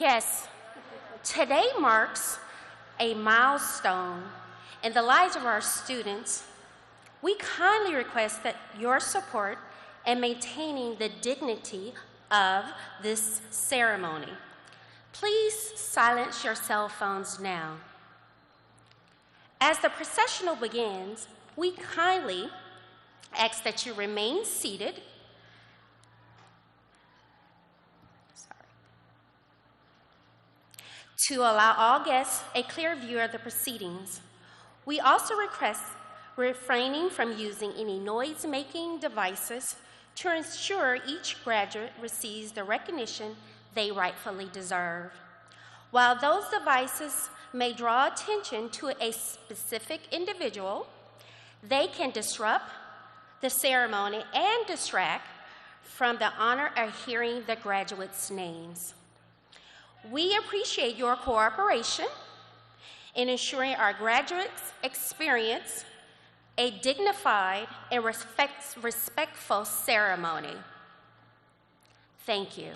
Yes, today marks a milestone in the lives of our students. We kindly request that your support in maintaining the dignity of this ceremony. Please silence your cell phones now. As the processional begins, we kindly ask that you remain seated. To allow all guests a clear view of the proceedings. We also request refraining from using any noise-making devices to ensure each graduate receives the recognition they rightfully deserve. While those devices may draw attention to a specific individual, they can disrupt the ceremony and distract from the honor of hearing the graduates' names. We appreciate your cooperation in ensuring our graduates experience a dignified and respectful ceremony. Thank you.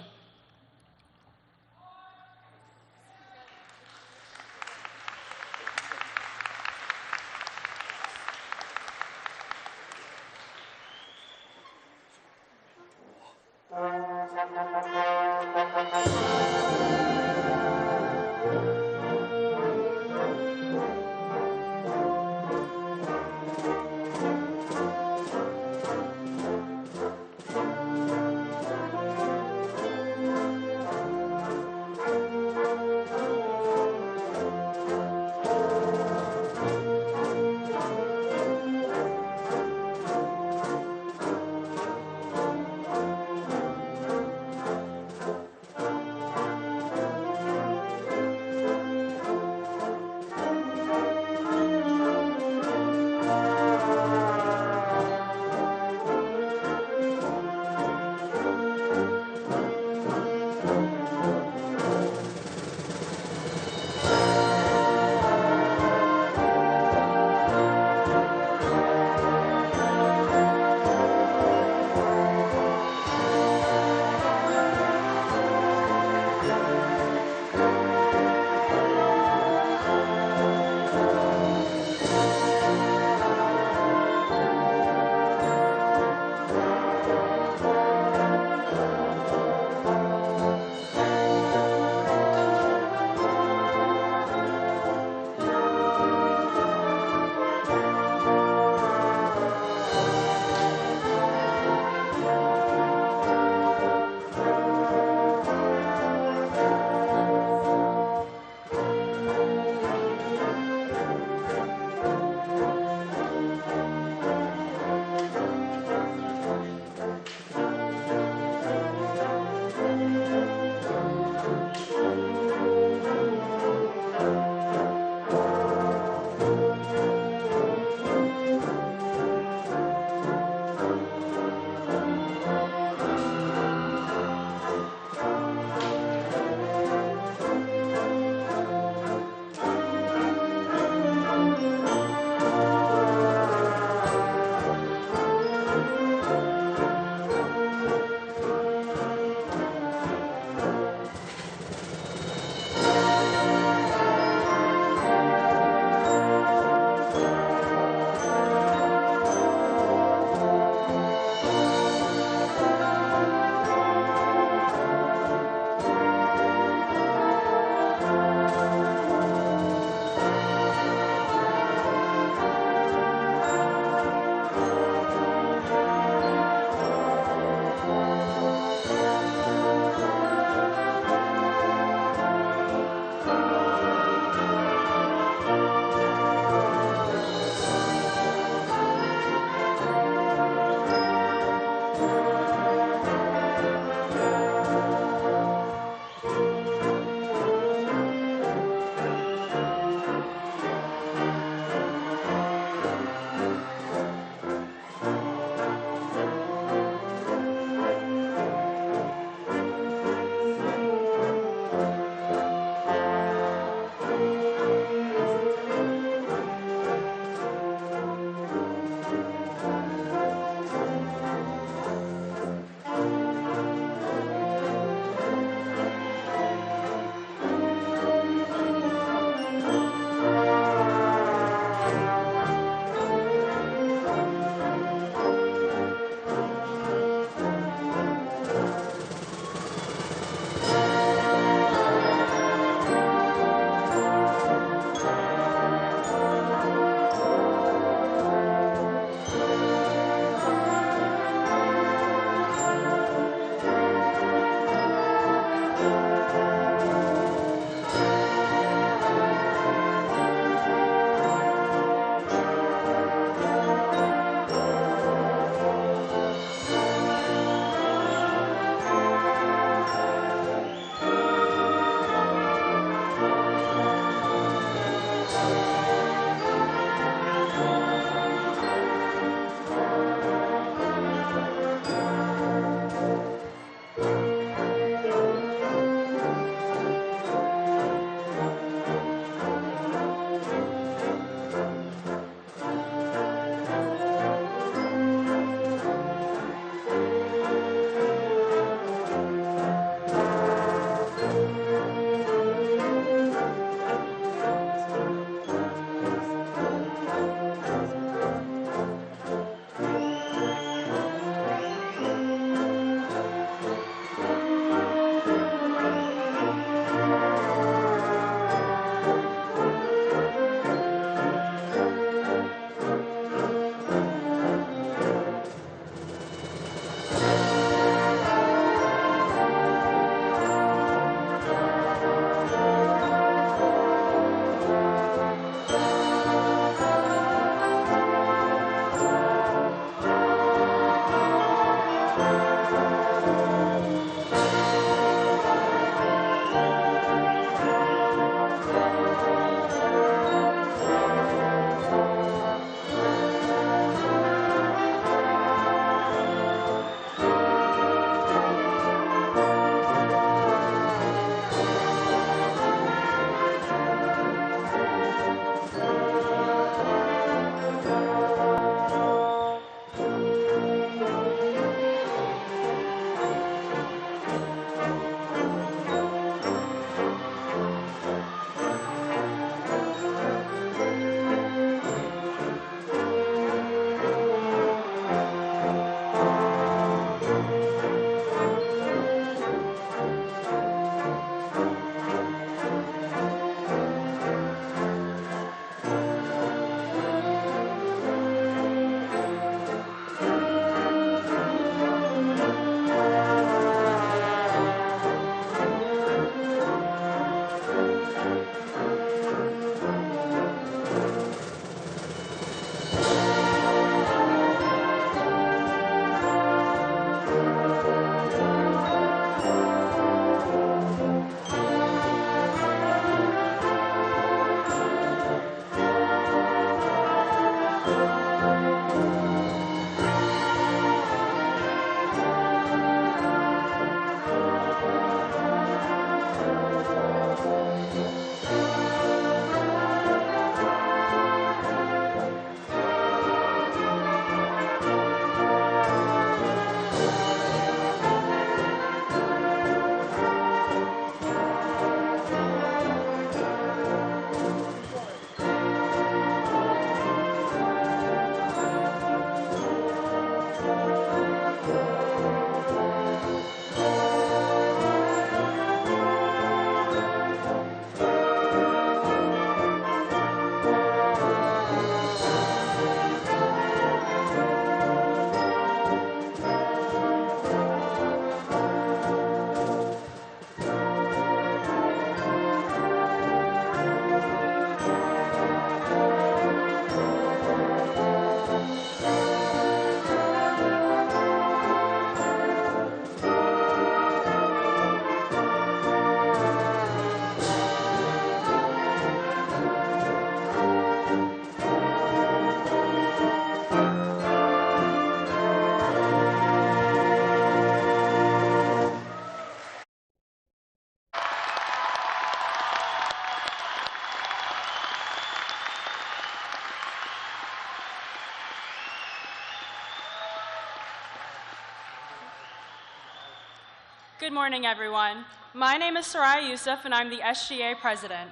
Good morning, everyone. My name is Soraya Youssef, and I'm the SGA president.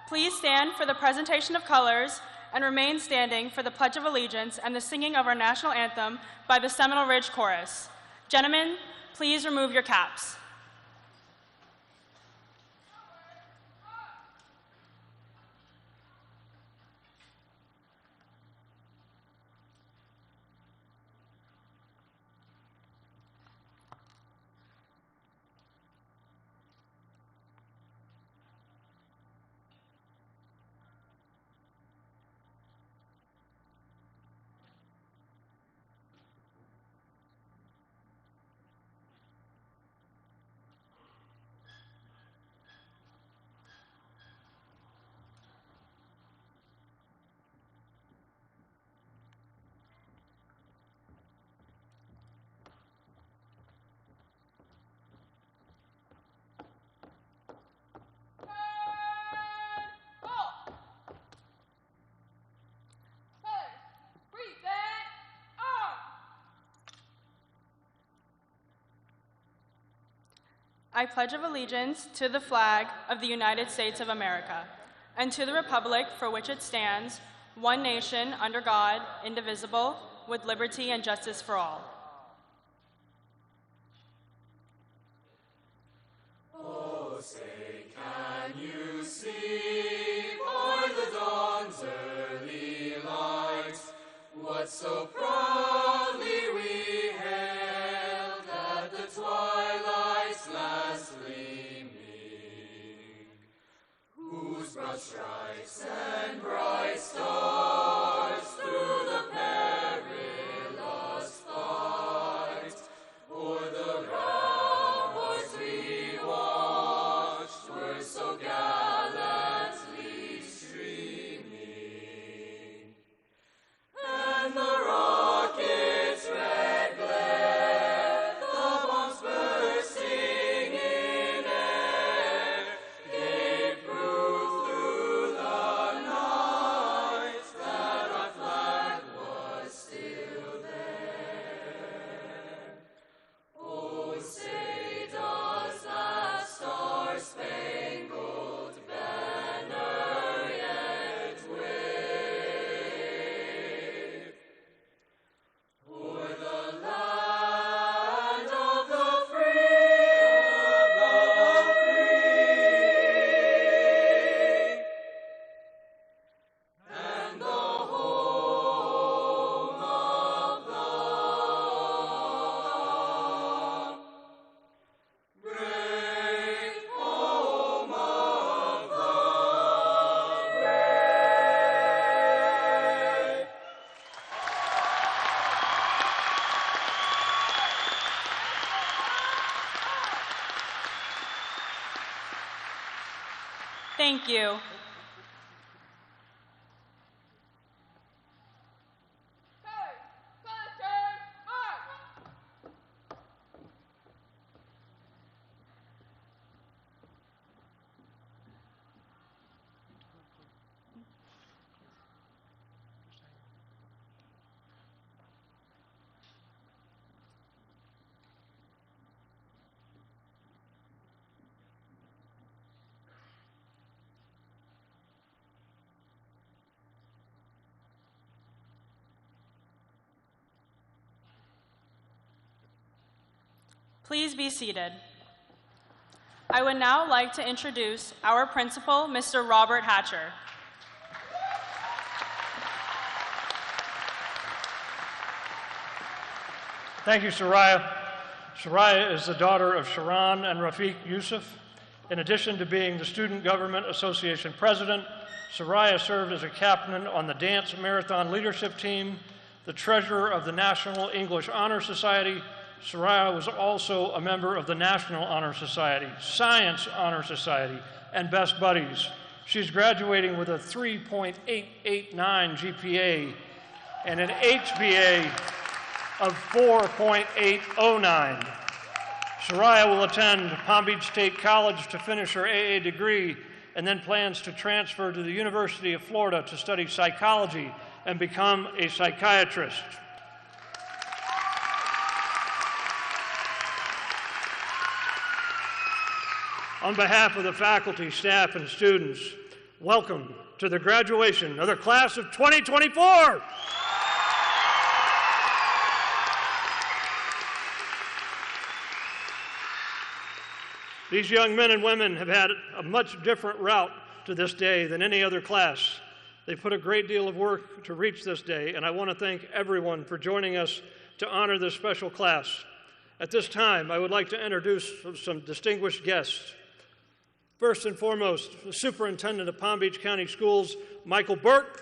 Please stand for the presentation of colors and remain standing for the Pledge of Allegiance and the singing of our national anthem by the Seminole Ridge Chorus. Gentlemen, please remove your caps. I pledge allegiance to the flag of the United States of America and to the republic for which it stands, one nation, under God, indivisible, with liberty and justice for all. Oh, say, can you see by the dawn's early light what so proudly we hailed at the twilight's last gleaming, whose broad stripes and bright stars through the perilous fight o'er the ramparts we watched were so gallantly streaming, and the rocket's red glare, the bombs bursting in air, gave proof through the night that our flag was still there. Oh, say does that star-spangled banner yet wave o'er the land of the free and the home of the brave, home of the brave. Thank you. Please be seated. I would now like to introduce our principal, Mr. Robert Hatcher. Thank you, Soraya. Soraya is the daughter of Sharon and Rafiq Youssef. In addition to being the Student Government Association president, Soraya served as a captain on the Dance Marathon Leadership Team, the treasurer of the National English Honor Society. Soraya was also a member of the National Honor Society, Science Honor Society, and Best Buddies. She's graduating with a 3.889 GPA and an HBA of 4.809. Soraya will attend Palm Beach State College to finish her AA degree and then plans to transfer to the University of Florida to study psychology and become a psychiatrist. On behalf of the faculty, staff, and students, welcome to the graduation of the class of 2024. These young men and women have had a much different route to this day than any other class. They put a great deal of work to reach this day, and I want to thank everyone for joining us to honor this special class. At this time, I would like to introduce some distinguished guests. First and foremost, the Superintendent of Palm Beach County Schools, Michael Burke.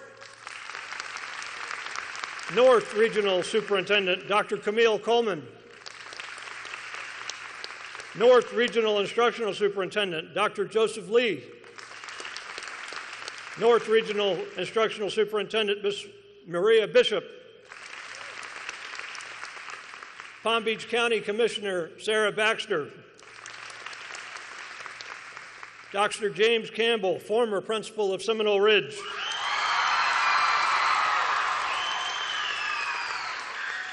North Regional Superintendent, Dr. Camille Coleman. North Regional Instructional Superintendent, Dr. Joseph Lee. North Regional Instructional Superintendent, Ms. Maria Bishop. Palm Beach County Commissioner, Sarah Baxter. Dr. James Campbell, former principal of Seminole Ridge.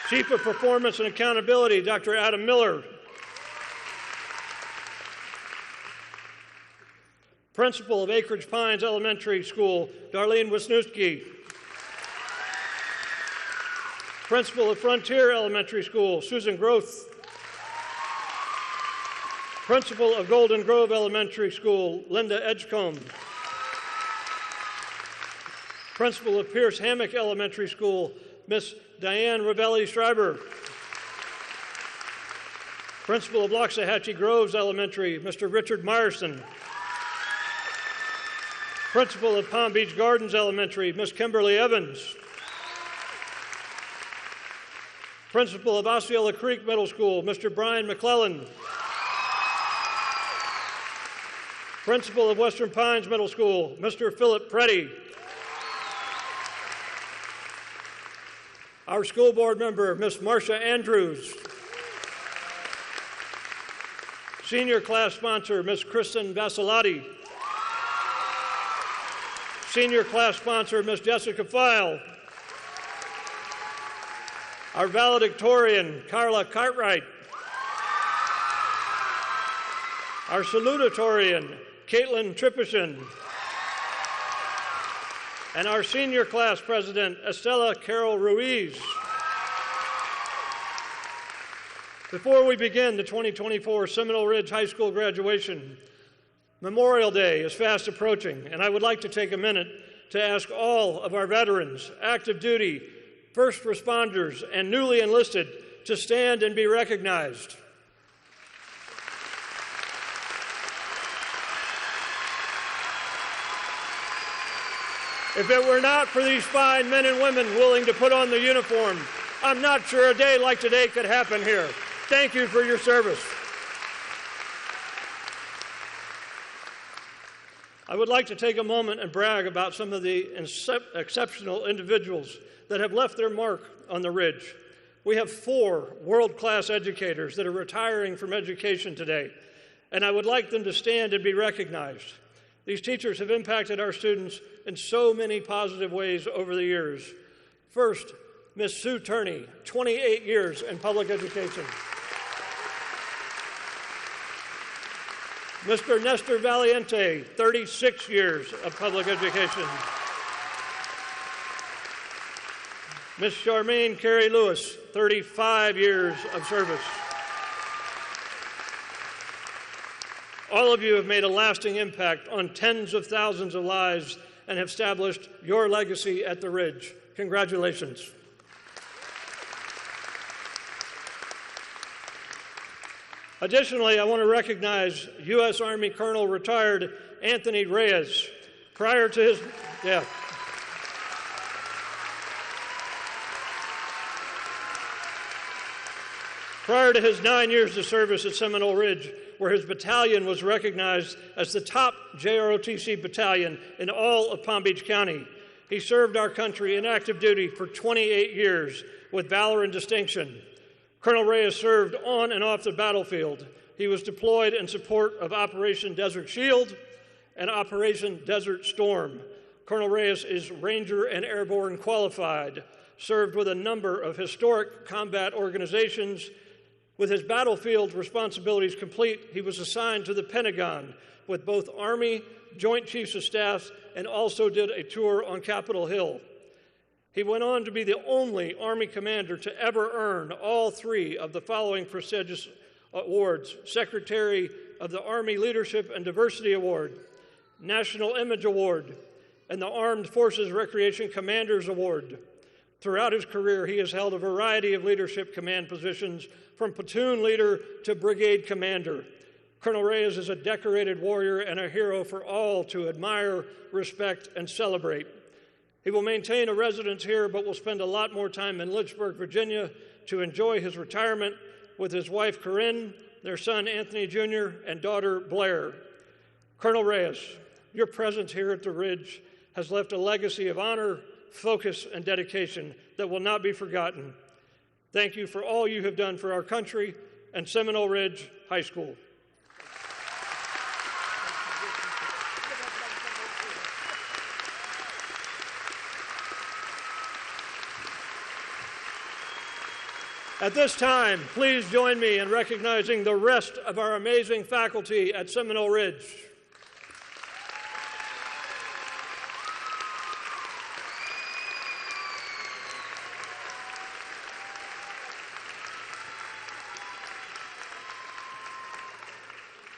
Chief of Performance and Accountability, Dr. Adam Miller. Principal of Acreage Pines Elementary School, Darlene Wisniewski. Principal of Frontier Elementary School, Susan Groth. Principal of Golden Grove Elementary School, Linda Edgecombe. Principal of Pierce Hammock Elementary School, Miss Diane Ravelli Schreiber. Principal of Loxahatchee Groves Elementary, Mr. Richard Myerson. Principal of Palm Beach Gardens Elementary, Miss Kimberly Evans. Principal of Osceola Creek Middle School, Mr. Brian McClellan. Principal of Western Pines Middle School, Mr. Philip Preddy. Our school board member, Miss Marcia Andrews. Senior class sponsor, Miss Kristen Vasilati. Senior class sponsor, Miss Jessica File. Our valedictorian, Carla Cartwright. Our salutatorian, Caitlin Trippishin. And our senior class president, Estella Carol Ruiz. Before we begin the 2024 Seminole Ridge High School graduation, Memorial Day is fast approaching, and I would like to take a minute to ask all of our veterans, active duty, first responders, and newly enlisted to stand and be recognized. If it were not for these fine men and women willing to put on the uniform, I'm not sure a day like today could happen here. Thank you for your service. I would like to take a moment and brag about some of the exceptional individuals that have left their mark on the Ridge. We have 4 world-class educators that are retiring from education today, and I would like them to stand and be recognized. These teachers have impacted our students in so many positive ways over the years. First, Ms. Sue Turney, 28 years in public education. Mr. Nestor Valiente, 36 years of public education. Ms. Charmaine Carey Lewis, 35 years of service. All of you have made a lasting impact on tens of thousands of lives and have established your legacy at the Ridge. Congratulations. Additionally, I want to recognize U.S. Army Colonel retired Anthony Reyes. Prior to his 9 years of service at Seminole Ridge, where his battalion was recognized as the top JROTC battalion in all of Palm Beach County, he served our country in active duty for 28 years with valor and distinction. Colonel Reyes served on and off the battlefield. He was deployed in support of Operation Desert Shield and Operation Desert Storm. Colonel Reyes is Ranger and Airborne qualified, served with a number of historic combat organizations With his battlefield responsibilities complete, he was assigned to the Pentagon with both Army Joint Chiefs of Staff and also did a tour on Capitol Hill. He went on to be the only Army commander to ever earn all three of the following prestigious awards: Secretary of the Army Leadership and Diversity Award, National Image Award, and the Armed Forces Recreation Commanders Award. Throughout his career, he has held a variety of leadership command positions, from platoon leader to brigade commander. Colonel Reyes is a decorated warrior and a hero for all to admire, respect, and celebrate. He will maintain a residence here, but will spend a lot more time in Lynchburg, Virginia, to enjoy his retirement with his wife, Corinne, their son, Anthony Jr., and daughter, Blair. Colonel Reyes, your presence here at the Ridge has left a legacy of honor, focus, and dedication that will not be forgotten. Thank you for all you have done for our country and Seminole Ridge High School. At this time, please join me in recognizing the rest of our amazing faculty at Seminole Ridge.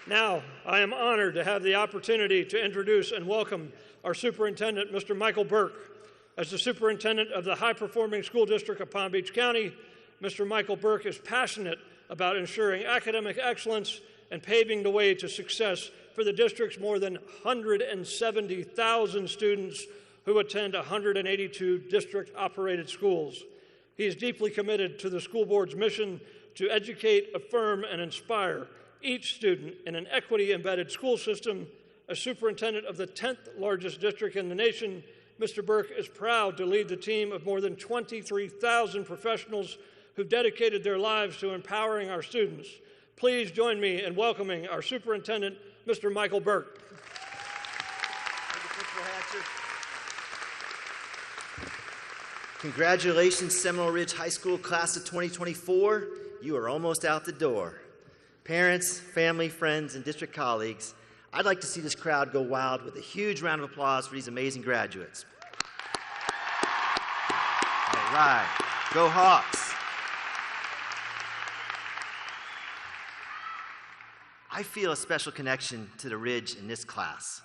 Now, I am honored to have the opportunity to introduce and welcome our superintendent, Mr. Michael Burke. As the superintendent of the high-performing school district of Palm Beach County, Mr. Michael Burke is passionate about ensuring academic excellence and paving the way to success for the district's more than 170,000 students who attend 182 district-operated schools. He is deeply committed to the school board's mission to educate, affirm, and inspire each student in an equity-embedded school system. As superintendent of the 10th largest district in the nation, Mr. Burke is proud to lead the team of more than 23,000 professionals who've dedicated their lives to empowering our students. Please join me in welcoming our superintendent, Mr. Michael Burke. Thank you, Principal Hatcher. Congratulations, Seminole Ridge High School class of 2024. You are almost out the door. Parents, family, friends, and district colleagues, I'd like to see this crowd go wild with a huge round of applause for these amazing graduates. All right, go Hawks. I feel a special connection to the Ridge in this class.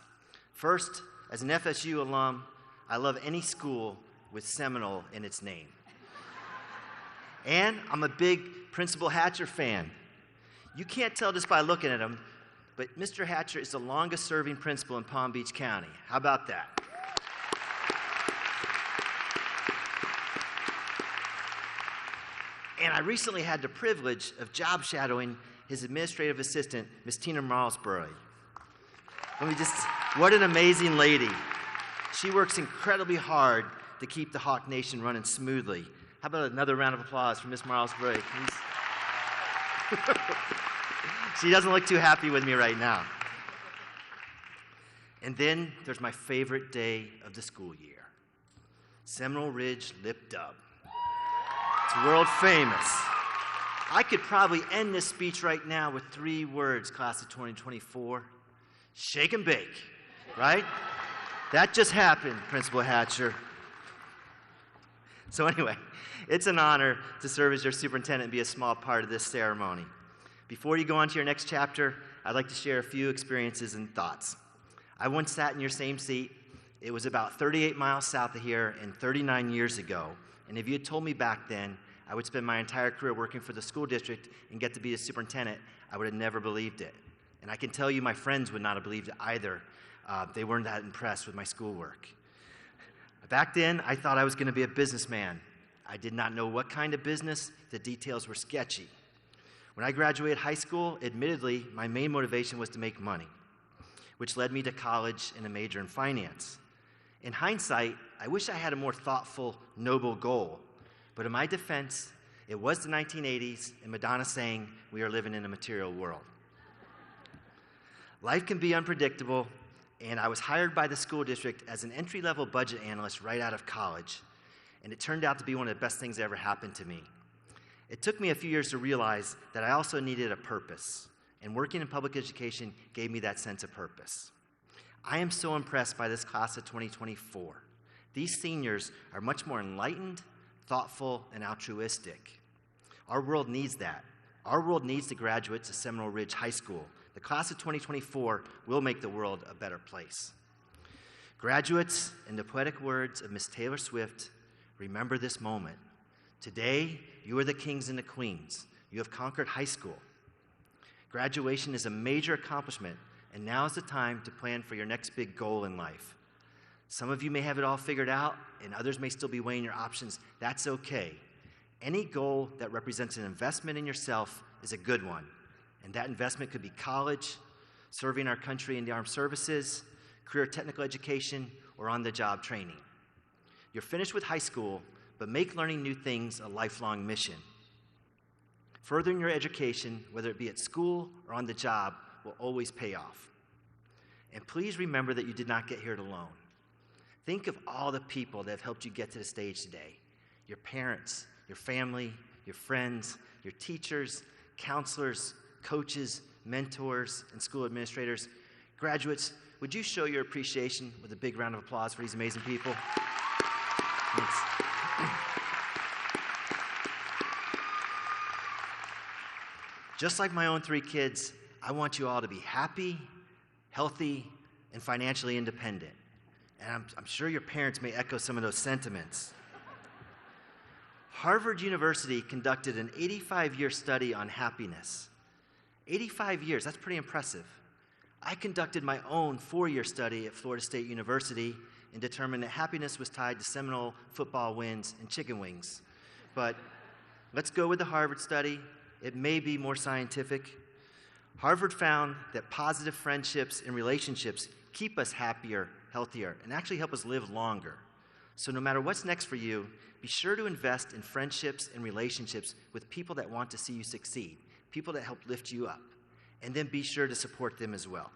First, as an FSU alum, I love any school with Seminole in its name. And I'm a big Principal Hatcher fan. You can't tell just by looking at him, but Mr. Hatcher is the longest serving principal in Palm Beach County. How about that? And I recently had the privilege of job shadowing his administrative assistant, Ms. Tina Marlsbury. What an amazing lady. She works incredibly hard to keep the Hawk Nation running smoothly. How about another round of applause for Ms. Marlsbury, please? She doesn't look too happy with me right now. And then there's my favorite day of the school year. Seminole Ridge Lip Dub. It's world famous. I could probably end this speech right now with 3 words, class of 2024. Shake and bake, right? That just happened, Principal Hatcher. So anyway, it's an honor to serve as your superintendent and be a small part of this ceremony. Before you go on to your next chapter, I'd like to share a few experiences and thoughts. I once sat in your same seat. It was about 38 miles south of here and 39 years ago. And if you had told me back then I would spend my entire career working for the school district and get to be a superintendent, I would have never believed it. And I can tell you my friends would not have believed it either. They weren't that impressed with my schoolwork. Back then, I thought I was going to be a businessman. I did not know what kind of business. The details were sketchy. When I graduated high school, admittedly, my main motivation was to make money, which led me to college and a major in finance. In hindsight, I wish I had a more thoughtful, noble goal. But in my defense, it was the 1980s, and Madonna sang, "We are living in a material world." Life can be unpredictable, and I was hired by the school district as an entry-level budget analyst right out of college, and it turned out to be one of the best things that ever happened to me. It took me a few years to realize that I also needed a purpose, and working in public education gave me that sense of purpose. I am so impressed by this class of 2024. These seniors are much more enlightened, thoughtful, and altruistic. Our world needs that. Our world needs the graduates of Seminole Ridge High School. The class of 2024 will make the world a better place. Graduates, in the poetic words of Miss Taylor Swift, remember this moment. Today, you are the kings and the queens. You have conquered high school. Graduation is a major accomplishment, and now is the time to plan for your next big goal in life. Some of you may have it all figured out, and others may still be weighing your options. That's okay. Any goal that represents an investment in yourself is a good one, and that investment could be college, serving our country in the armed services, career technical education, or on-the-job training. You're finished with high school, but make learning new things a lifelong mission. Furthering your education, whether it be at school or on the job, will always pay off. And please remember that you did not get here alone. Think of all the people that have helped you get to the stage today. Your parents, your family, your friends, your teachers, counselors, coaches, mentors, and school administrators. Graduates, would you show your appreciation with a big round of applause for these amazing people? Thanks. Just like my own 3 kids, I want you all to be happy, healthy, and financially independent. And I'm sure your parents may echo some of those sentiments. Harvard University conducted an 85-year study on happiness. 85 years, that's pretty impressive. I conducted my own 4-year study at Florida State University and determined that happiness was tied to Seminole football wins and chicken wings. But let's go with the Harvard study. It may be more scientific. Harvard found that positive friendships and relationships keep us happier, healthier, and actually help us live longer. So no matter what's next for you, be sure to invest in friendships and relationships with people that want to see you succeed, people that help lift you up, and then be sure to support them as well.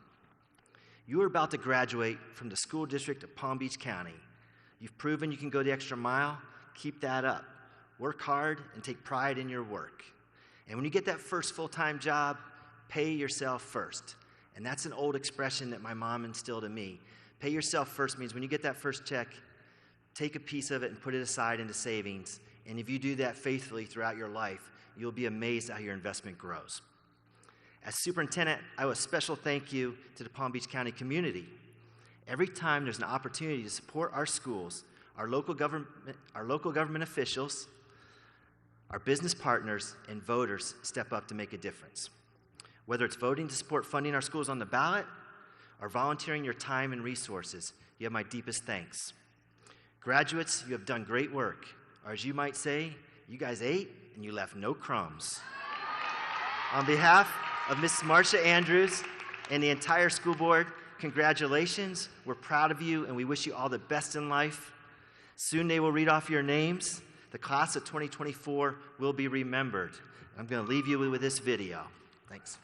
You are about to graduate from the school district of Palm Beach County. You've proven you can go the extra mile. Keep that up. Work hard and take pride in your work. And when you get that first full-time job, pay yourself first. And that's an old expression that my mom instilled in me. Pay yourself first means when you get that first check, take a piece of it and put it aside into savings. And if you do that faithfully throughout your life, you'll be amazed at how your investment grows. As superintendent, I owe a special thank you to the Palm Beach County community. Every time there's an opportunity to support our schools, our local government officials, our business partners, and voters step up to make a difference. Whether it's voting to support funding our schools on the ballot or volunteering your time and resources, you have my deepest thanks. Graduates, you have done great work. Or as you might say, you guys ate and you left no crumbs. On behalf of Ms. Marcia Andrews and the entire school board, congratulations. We're proud of you and we wish you all the best in life. Soon they will read off your names. The class of 2024 will be remembered. I'm going to leave you with this video. Thanks.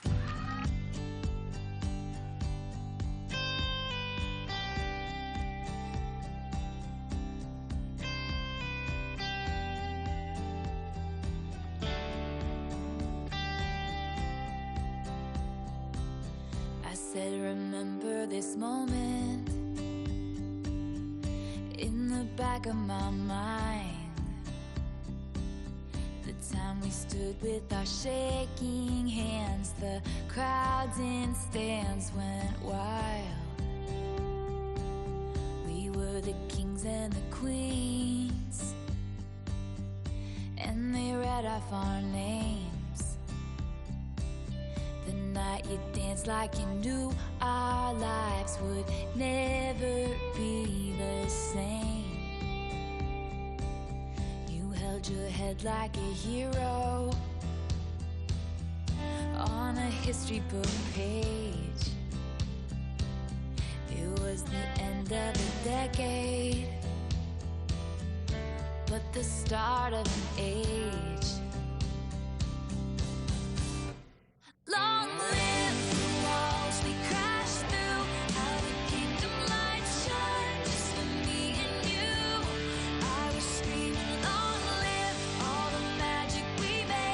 I said, remember this moment in the back of my mind. The time we stood with our shaking hands, the crowds in stands went wild. We were the kings and the queens, and they read off our names. The night you danced like you knew our lives would never be the same. You held your head like a hero on a history book page. It was the end of a decade, but the start of an age. Long live the walls we crashed through, how the kingdom lights shine just for me and you. I was screaming, long live all the magic we made.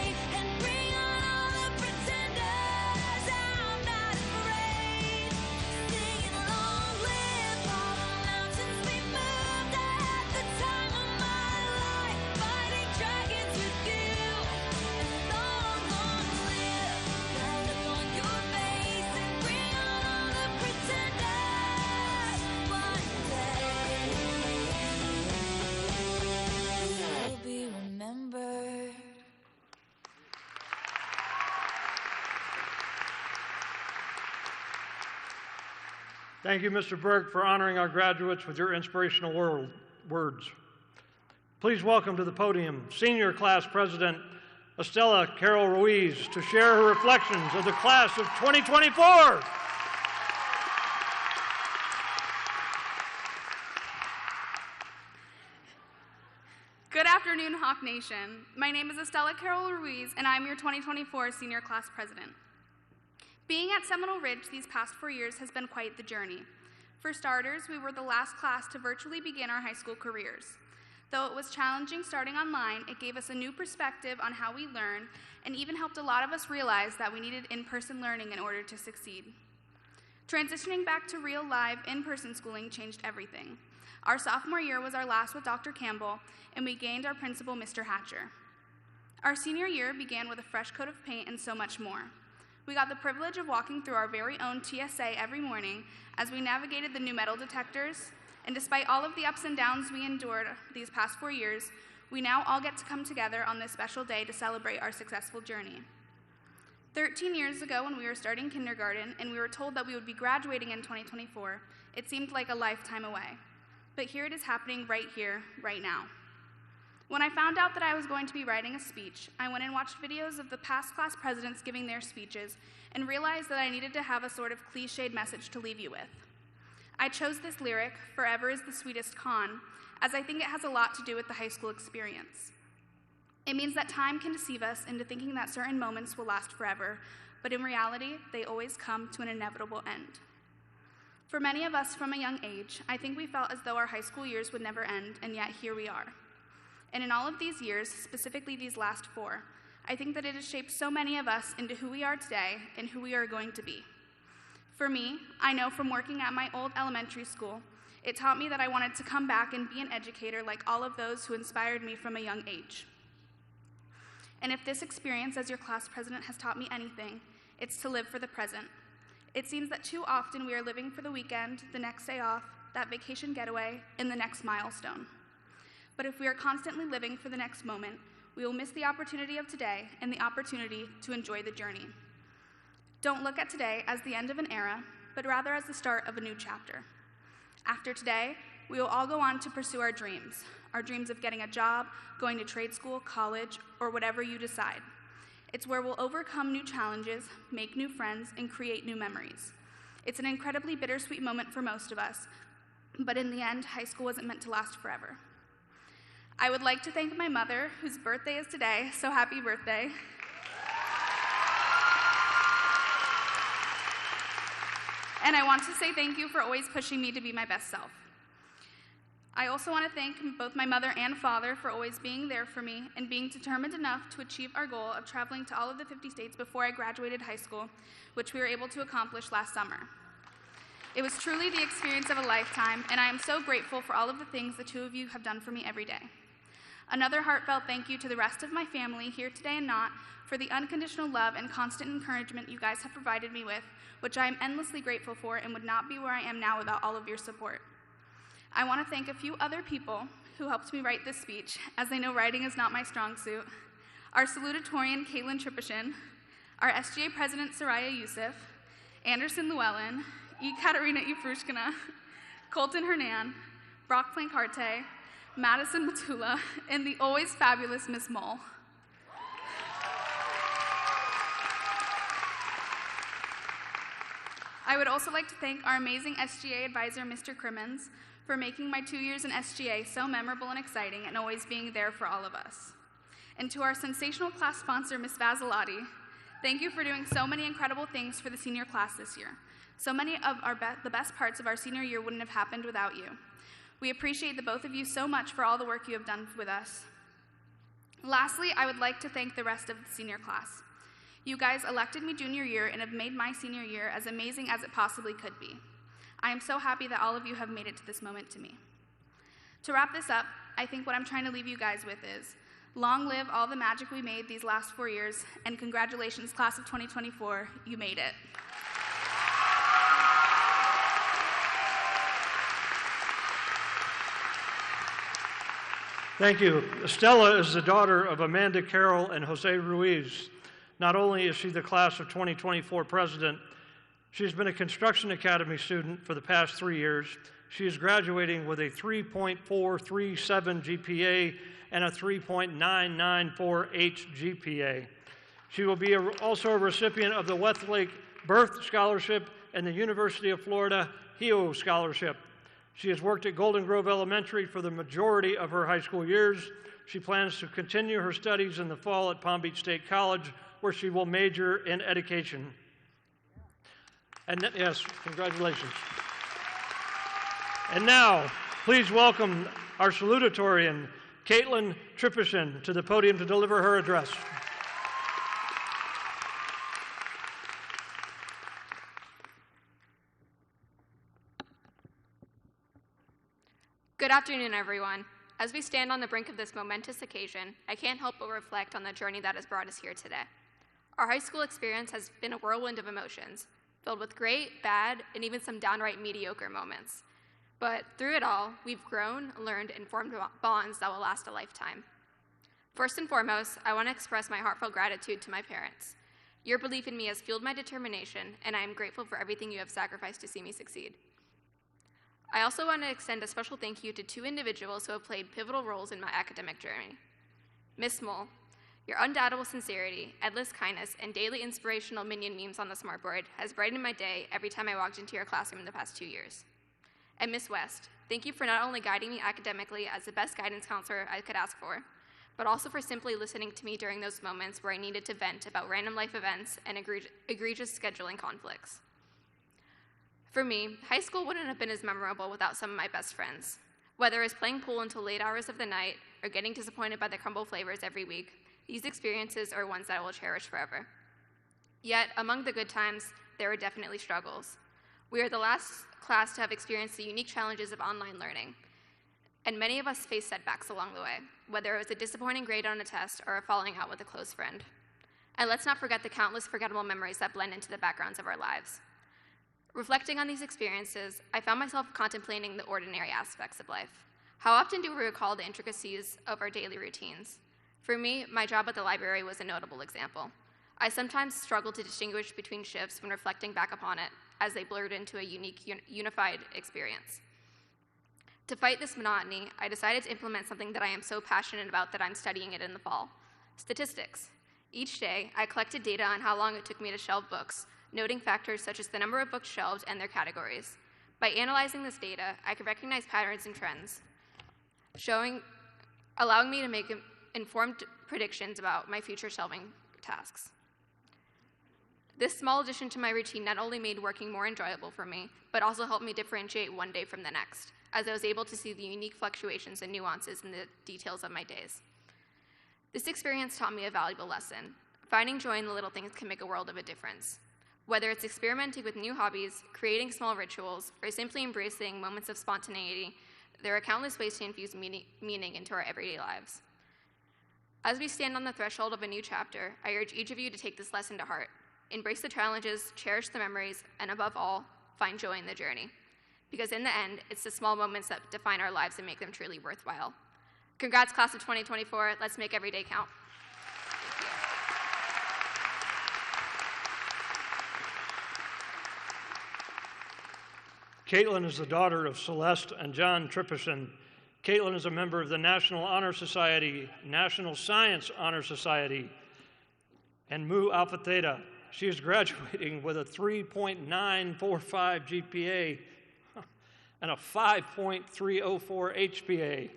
Thank you, Mr. Berg, for honoring our graduates with your inspirational words. Please welcome to the podium Senior Class President Estela Carol Ruiz to share her reflections of the class of 2024. Good afternoon, Hawk Nation. My name is Estela Carol Ruiz, and I'm your 2024 Senior Class President. Being at Seminole Ridge these past 4 years has been quite the journey. For starters, we were the last class to virtually begin our high school careers. Though it was challenging starting online, it gave us a new perspective on how we learn and even helped a lot of us realize that we needed in-person learning in order to succeed. Transitioning back to real live in-person schooling changed everything. Our sophomore year was our last with Dr. Campbell, and we gained our principal, Mr. Hatcher. Our senior year began with a fresh coat of paint and so much more. We got the privilege of walking through our very own TSA every morning as we navigated the new metal detectors, and despite all of the ups and downs we endured these past 4 years, we now all get to come together on this special day to celebrate our successful journey. 13 years ago, when we were starting kindergarten and we were told that we would be graduating in 2024, it seemed like a lifetime away. But here it is happening right here, right now. When I found out that I was going to be writing a speech, I went and watched videos of the past class presidents giving their speeches and realized that I needed to have a sort of cliched message to leave you with. I chose this lyric, "Forever is the sweetest con," as I think it has a lot to do with the high school experience. It means that time can deceive us into thinking that certain moments will last forever, but in reality, they always come to an inevitable end. For many of us from a young age, I think we felt as though our high school years would never end, and yet here we are. And in all of these years, specifically these last 4, I think that it has shaped so many of us into who we are today and who we are going to be. For me, I know from working at my old elementary school, it taught me that I wanted to come back and be an educator like all of those who inspired me from a young age. And if this experience as your class president has taught me anything, it's to live for the present. It seems that too often we are living for the weekend, the next day off, that vacation getaway, and the next milestone. But if we are constantly living for the next moment, we will miss the opportunity of today and the opportunity to enjoy the journey. Don't look at today as the end of an era, but rather as the start of a new chapter. After today, we will all go on to pursue our dreams of getting a job, going to trade school, college, or whatever you decide. It's where we'll overcome new challenges, make new friends, and create new memories. It's an incredibly bittersweet moment for most of us, but in the end, high school wasn't meant to last forever. I would like to thank my mother, whose birthday is today, so happy birthday. And I want to say thank you for always pushing me to be my best self. I also want to thank both my mother and father for always being there for me and being determined enough to achieve our goal of traveling to all of the 50 states before I graduated high school, which we were able to accomplish last summer. It was truly the experience of a lifetime, and I am so grateful for all of the things the two of you have done for me every day. Another heartfelt thank you to the rest of my family here today and not for the unconditional love and constant encouragement you guys have provided me with, which I am endlessly grateful for and would not be where I am now without all of your support. I want to thank a few other people who helped me write this speech, as I know writing is not my strong suit. Our salutatorian, Caitlin Tripishin, our SGA President, Soraya Youssef, Anderson Llewellyn, Ekaterina Ifrushkina, Colton Hernan, Brock Plancarte, Madison Matula, and the always fabulous Miss Mull. I would also like to thank our amazing SGA advisor, Mr. Crimmins, for making my 2 years in SGA so memorable and exciting and always being there for all of us. And to our sensational class sponsor, Ms. Vasilati, thank you for doing so many incredible things for the senior class this year. So many of the best parts of our senior year wouldn't have happened without you. We appreciate the both of you so much for all the work you have done with us. Lastly, I would like to thank the rest of the senior class. You guys elected me junior year and have made my senior year as amazing as it possibly could be. I am so happy that all of you have made it to this moment to me. To wrap this up, I think what I'm trying to leave you guys with is, long live all the magic we made these last 4 years, and congratulations, class of 2024, you made it. Thank you. Estela is the daughter of Amanda Carroll and Jose Ruiz. Not only is she the class of 2024 president, She's been a Construction Academy student for the past 3 years. She is graduating with a 3.437 GPA and a 3.994 HGPA. She will be also a recipient of the Westlake Birth Scholarship and the University of Florida HEO Scholarship. She has worked at Golden Grove Elementary for the majority of her high school years. She plans to continue her studies in the fall at Palm Beach State College, where she will major in education. And yes, congratulations. And now, please welcome our salutatorian, Caitlin Trippishin, to the podium to deliver her address. Good afternoon, everyone. As we stand on the brink of this momentous occasion, I can't help but reflect on the journey that has brought us here today. Our high school experience has been a whirlwind of emotions, filled with great, bad, and even some downright mediocre moments. But through it all, we've grown, learned, and formed bonds that will last a lifetime. First and foremost, I want to express my heartfelt gratitude to my parents. Your belief in me has fueled my determination, and I am grateful for everything you have sacrificed to see me succeed. I also want to extend a special thank you to 2 individuals who have played pivotal roles in my academic journey. Miss Mole, your undoubtable sincerity, endless kindness, and daily inspirational minion memes on the smartboard has brightened my day every time I walked into your classroom in the past 2 years. And Miss West, thank you for not only guiding me academically as the best guidance counselor I could ask for, but also for simply listening to me during those moments where I needed to vent about random life events and egregious scheduling conflicts. For me, high school wouldn't have been as memorable without some of my best friends. Whether it was playing pool until late hours of the night or getting disappointed by the crumble flavors every week, these experiences are ones that I will cherish forever. Yet, among the good times, there were definitely struggles. We are the last class to have experienced the unique challenges of online learning, and many of us faced setbacks along the way, whether it was a disappointing grade on a test or a falling out with a close friend. And let's not forget the countless forgettable memories that blend into the backgrounds of our lives. Reflecting on these experiences, I found myself contemplating the ordinary aspects of life. How often do we recall the intricacies of our daily routines? For me, my job at the library was a notable example. I sometimes struggled to distinguish between shifts when reflecting back upon it, as they blurred into a unique, unified experience. To fight this monotony, I decided to implement something that I am so passionate about that I'm studying it in the fall: statistics. Each day, I collected data on how long it took me to shelve books, noting factors such as the number of books shelved and their categories. By analyzing this data, I could recognize patterns and trends, allowing me to make informed predictions about my future shelving tasks. This small addition to my routine not only made working more enjoyable for me, but also helped me differentiate one day from the next, as I was able to see the unique fluctuations and nuances in the details of my days. This experience taught me a valuable lesson. Finding joy in the little things can make a world of a difference. Whether it's experimenting with new hobbies, creating small rituals, or simply embracing moments of spontaneity, there are countless ways to infuse meaning into our everyday lives. As we stand on the threshold of a new chapter, I urge each of you to take this lesson to heart. Embrace the challenges, cherish the memories, and above all, find joy in the journey. Because in the end, it's the small moments that define our lives and make them truly worthwhile. Congrats, class of 2024. Let's make every day count. Caitlin is the daughter of Celeste and John Trippishin. Caitlin is a member of the National Honor Society, National Science Honor Society, and Mu Alpha Theta. She is graduating with a 3.945 GPA and a 5.304 HPA.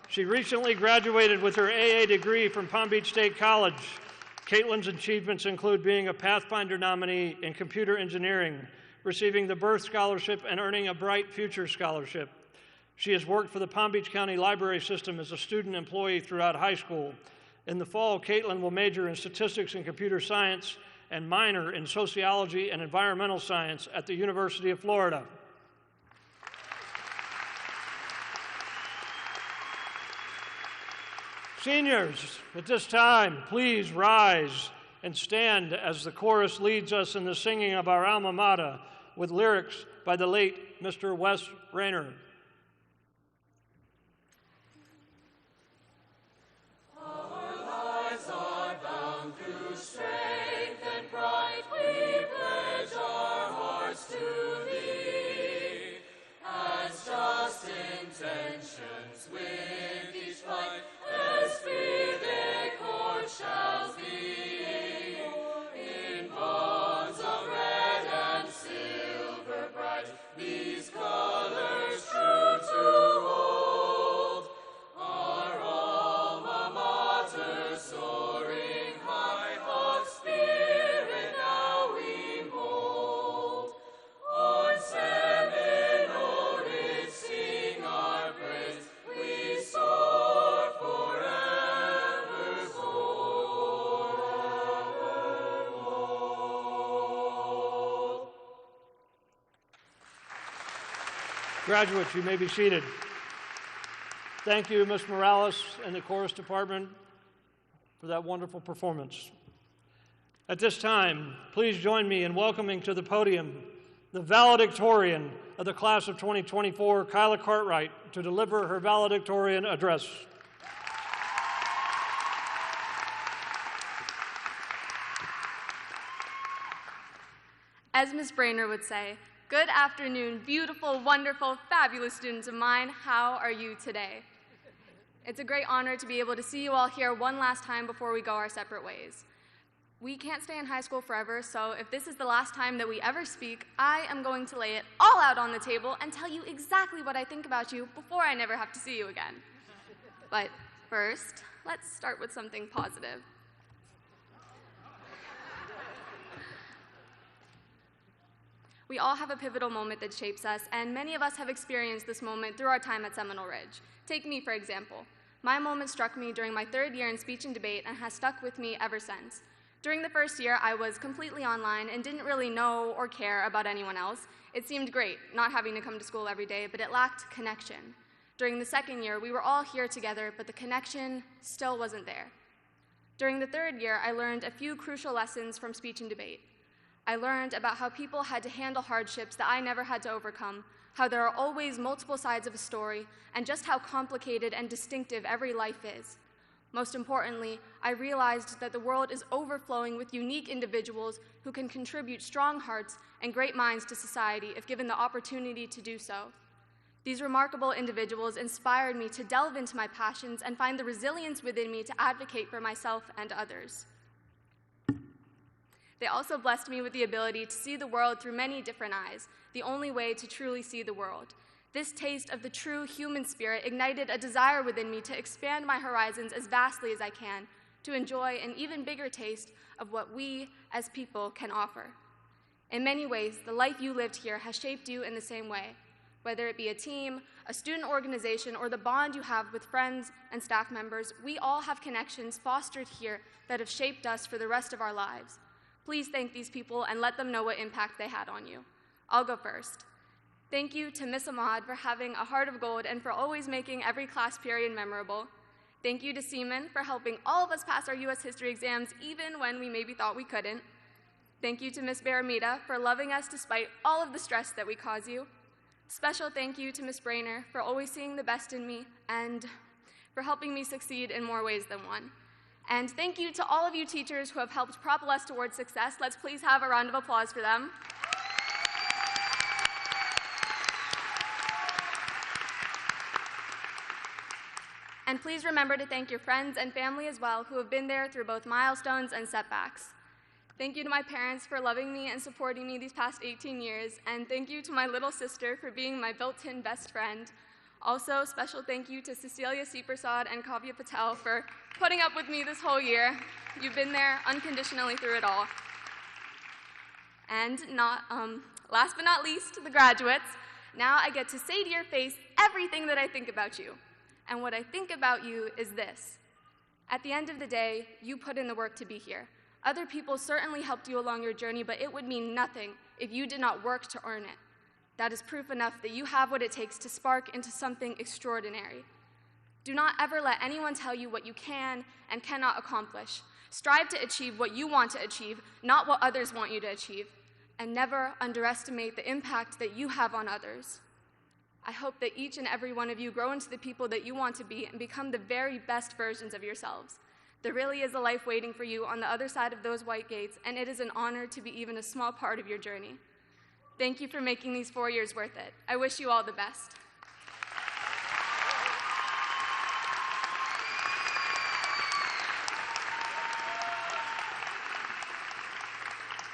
She recently graduated with her AA degree from Palm Beach State College. Caitlin's achievements include being a Pathfinder nominee in computer engineering, receiving the Birth Scholarship, and earning a Bright Future Scholarship. She has worked for the Palm Beach County Library System as a student employee throughout high school. In the fall, Caitlin will major in statistics and computer science and minor in sociology and environmental science at the University of Florida. Seniors, at this time, please rise and stand as the chorus leads us in the singing of our alma mater with lyrics by the late Mr. Wes Rayner. Our lives are bound through strength and pride. We pledge our hearts Graduates, you may be seated. Thank you, Ms. Morales and the chorus department, for that wonderful performance. At this time, please join me in welcoming to the podium the valedictorian of the class of 2024, Kyla Cartwright, to deliver her valedictorian address. As Ms. Brainer would say, good afternoon, beautiful, wonderful, fabulous students of mine. How are you today? It's a great honor to be able to see you all here one last time before we go our separate ways. We can't stay in high school forever, so if this is the last time that we ever speak, I am going to lay it all out on the table and tell you exactly what I think about you before I never have to see you again. But first, let's start with something positive. We all have a pivotal moment that shapes us, and many of us have experienced this moment through our time at Seminole Ridge. Take me, for example. My moment struck me during my 3rd year in speech and debate and has stuck with me ever since. During the 1st year, I was completely online and didn't really know or care about anyone else. It seemed great, not having to come to school every day, but it lacked connection. During the 2nd year, we were all here together, but the connection still wasn't there. During the 3rd year, I learned a few crucial lessons from speech and debate. I learned about how people had to handle hardships that I never had to overcome, how there are always multiple sides of a story, and just how complicated and distinctive every life is. Most importantly, I realized that the world is overflowing with unique individuals who can contribute strong hearts and great minds to society if given the opportunity to do so. These remarkable individuals inspired me to delve into my passions and find the resilience within me to advocate for myself and others. They also blessed me with the ability to see the world through many different eyes, the only way to truly see the world. This taste of the true human spirit ignited a desire within me to expand my horizons as vastly as I can, to enjoy an even bigger taste of what we as people can offer. In many ways, the life you lived here has shaped you in the same way, whether it be a team, a student organization, or the bond you have with friends and staff members. We all have connections fostered here that have shaped us for the rest of our lives. Please thank these people and let them know what impact they had on you. I'll go first. Thank you to Ms. Ahmad for having a heart of gold and for always making every class period memorable. Thank you to Seaman for helping all of us pass our U.S. history exams even when we maybe thought we couldn't. Thank you to Ms. Baramita for loving us despite all of the stress that we cause you. Special thank you to Ms. Brainer for always seeing the best in me and for helping me succeed in more ways than one. And thank you to all of you teachers who have helped propel us towards success. Let's please have a round of applause for them. And please remember to thank your friends and family as well who have been there through both milestones and setbacks. Thank you to my parents for loving me and supporting me these past 18 years, and thank you to my little sister for being my built-in best friend. Also, special thank you to Cecilia Seepersod and Kavya Patel for putting up with me this whole year. You've been there unconditionally through it all. And last but not least, the graduates. Now I get to say to your face everything that I think about you. And what I think about you is this. At the end of the day, you put in the work to be here. Other people certainly helped you along your journey, but it would mean nothing if you did not work to earn it. That is proof enough that you have what it takes to spark into something extraordinary. Do not ever let anyone tell you what you can and cannot accomplish. Strive to achieve what you want to achieve, not what others want you to achieve. And never underestimate the impact that you have on others. I hope that each and every one of you grow into the people that you want to be and become the very best versions of yourselves. There really is a life waiting for you on the other side of those white gates, and it is an honor to be even a small part of your journey. Thank you for making these 4 years worth it. I wish you all the best.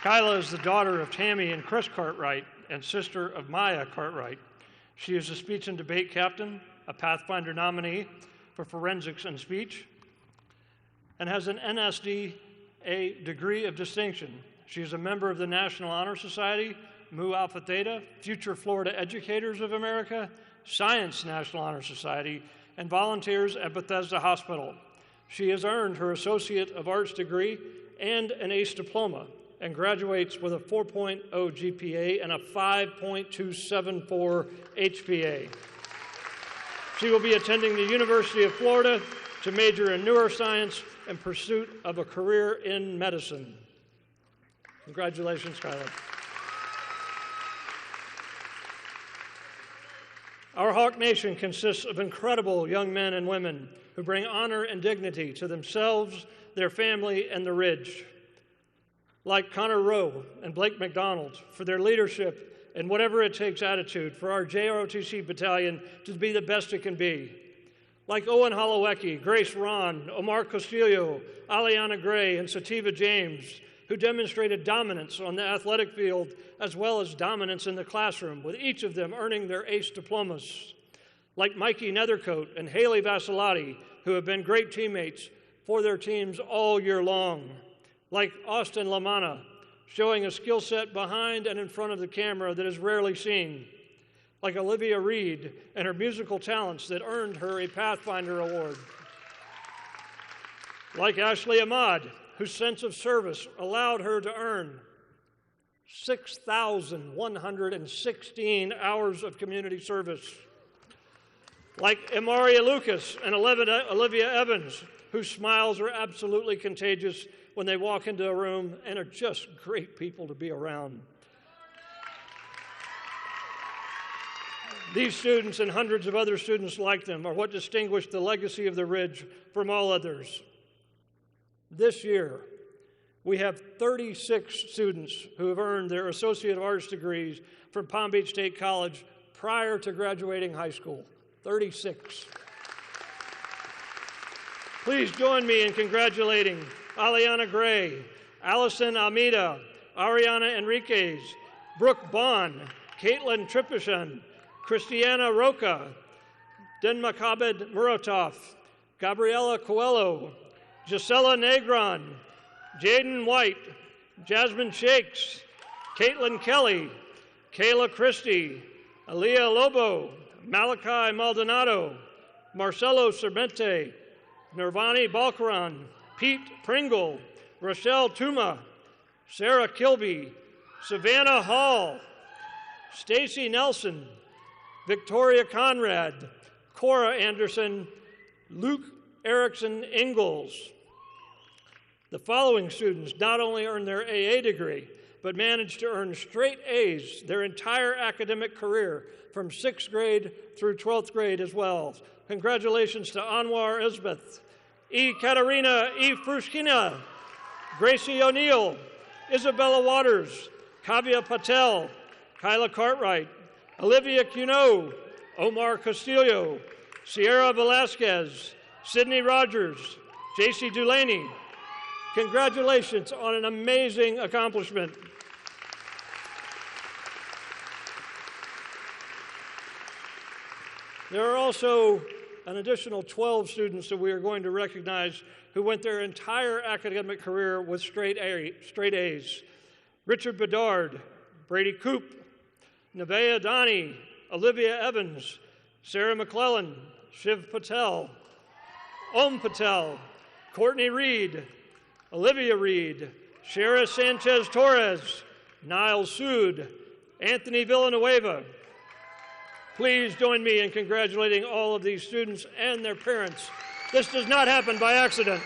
Kyla is the daughter of Tammy and Chris Cartwright and sister of Maya Cartwright. She is a speech and debate captain, a Pathfinder nominee for forensics and speech, and has an NSDA degree of distinction. She is a member of the National Honor Society, Mu Alpha Theta, Future Florida Educators of America, Science National Honor Society, and volunteers at Bethesda Hospital. She has earned her Associate of Arts degree and an ACE diploma and graduates with a 4.0 GPA and a 5.274 HPA. She will be attending the University of Florida to major in neuroscience in pursuit of a career in medicine. Congratulations, Skylar. Our Hawk Nation consists of incredible young men and women who bring honor and dignity to themselves, their family, and the Ridge. Like Connor Rowe and Blake McDonald for their leadership and whatever it takes attitude for our JROTC battalion to be the best it can be. Like Owen Holowecki, Grace Ron, Omar Castillo, Aliana Gray, and Sativa James, who demonstrated dominance on the athletic field as well as dominance in the classroom, with each of them earning their ACE diplomas. Like Mikey Nethercoat and Haley Vasilati, who have been great teammates for their teams all year long. Like Austin Lamanna, showing a skill set behind and in front of the camera that is rarely seen. Like Olivia Reed and her musical talents that earned her a Pathfinder Award. Like Ashley Ahmad, whose sense of service allowed her to earn 6,116 hours of community service. Like Amaria Lucas and Olivia Evans, whose smiles are absolutely contagious when they walk into a room and are just great people to be around. These students and hundreds of other students like them are what distinguish the legacy of the Ridge from all others. This year, we have 36 students who have earned their Associate of Arts degrees from Palm Beach State College prior to graduating high school. 36. Please join me in congratulating Aliana Gray, Allison Almeida, Ariana Enriquez, Brooke Bond, Caitlin Tripishan, Christiana Roca, Denmakabed Muratov, Gabriela Coelho, Gisela Negron, Jaden White, Jasmine Shakes, Caitlin Kelly, Kayla Christie, Aaliyah Lobo, Malachi Maldonado, Marcelo Cermente, Nirvani Balkaran, Pete Pringle, Rochelle Tuma, Sarah Kilby, Savannah Hall, Stacy Nelson, Victoria Conrad, Cora Anderson, Luke Erickson Ingalls. The following students not only earned their AA degree, but managed to earn straight A's their entire academic career from 6th grade through 12th grade as well. Congratulations to Anwar Isbeth, E. Katarina E. Frushkina, Gracie O'Neill, Isabella Waters, Kavya Patel, Kyla Cartwright, Olivia Cuno, Omar Castillo, Sierra Velasquez, Sydney Rogers, J.C. Dulaney. Congratulations on an amazing accomplishment. There are also an additional 12 students that we are going to recognize who went their entire academic career with straight A's. Richard Bedard, Brady Coop, Nevaeh Adani, Olivia Evans, Sarah McClellan, Shiv Patel, Om Patel, Courtney Reed, Olivia Reed, Shara Sanchez Torres, Niall Sood, Anthony Villanueva. Please join me in congratulating all of these students and their parents. This does not happen by accident.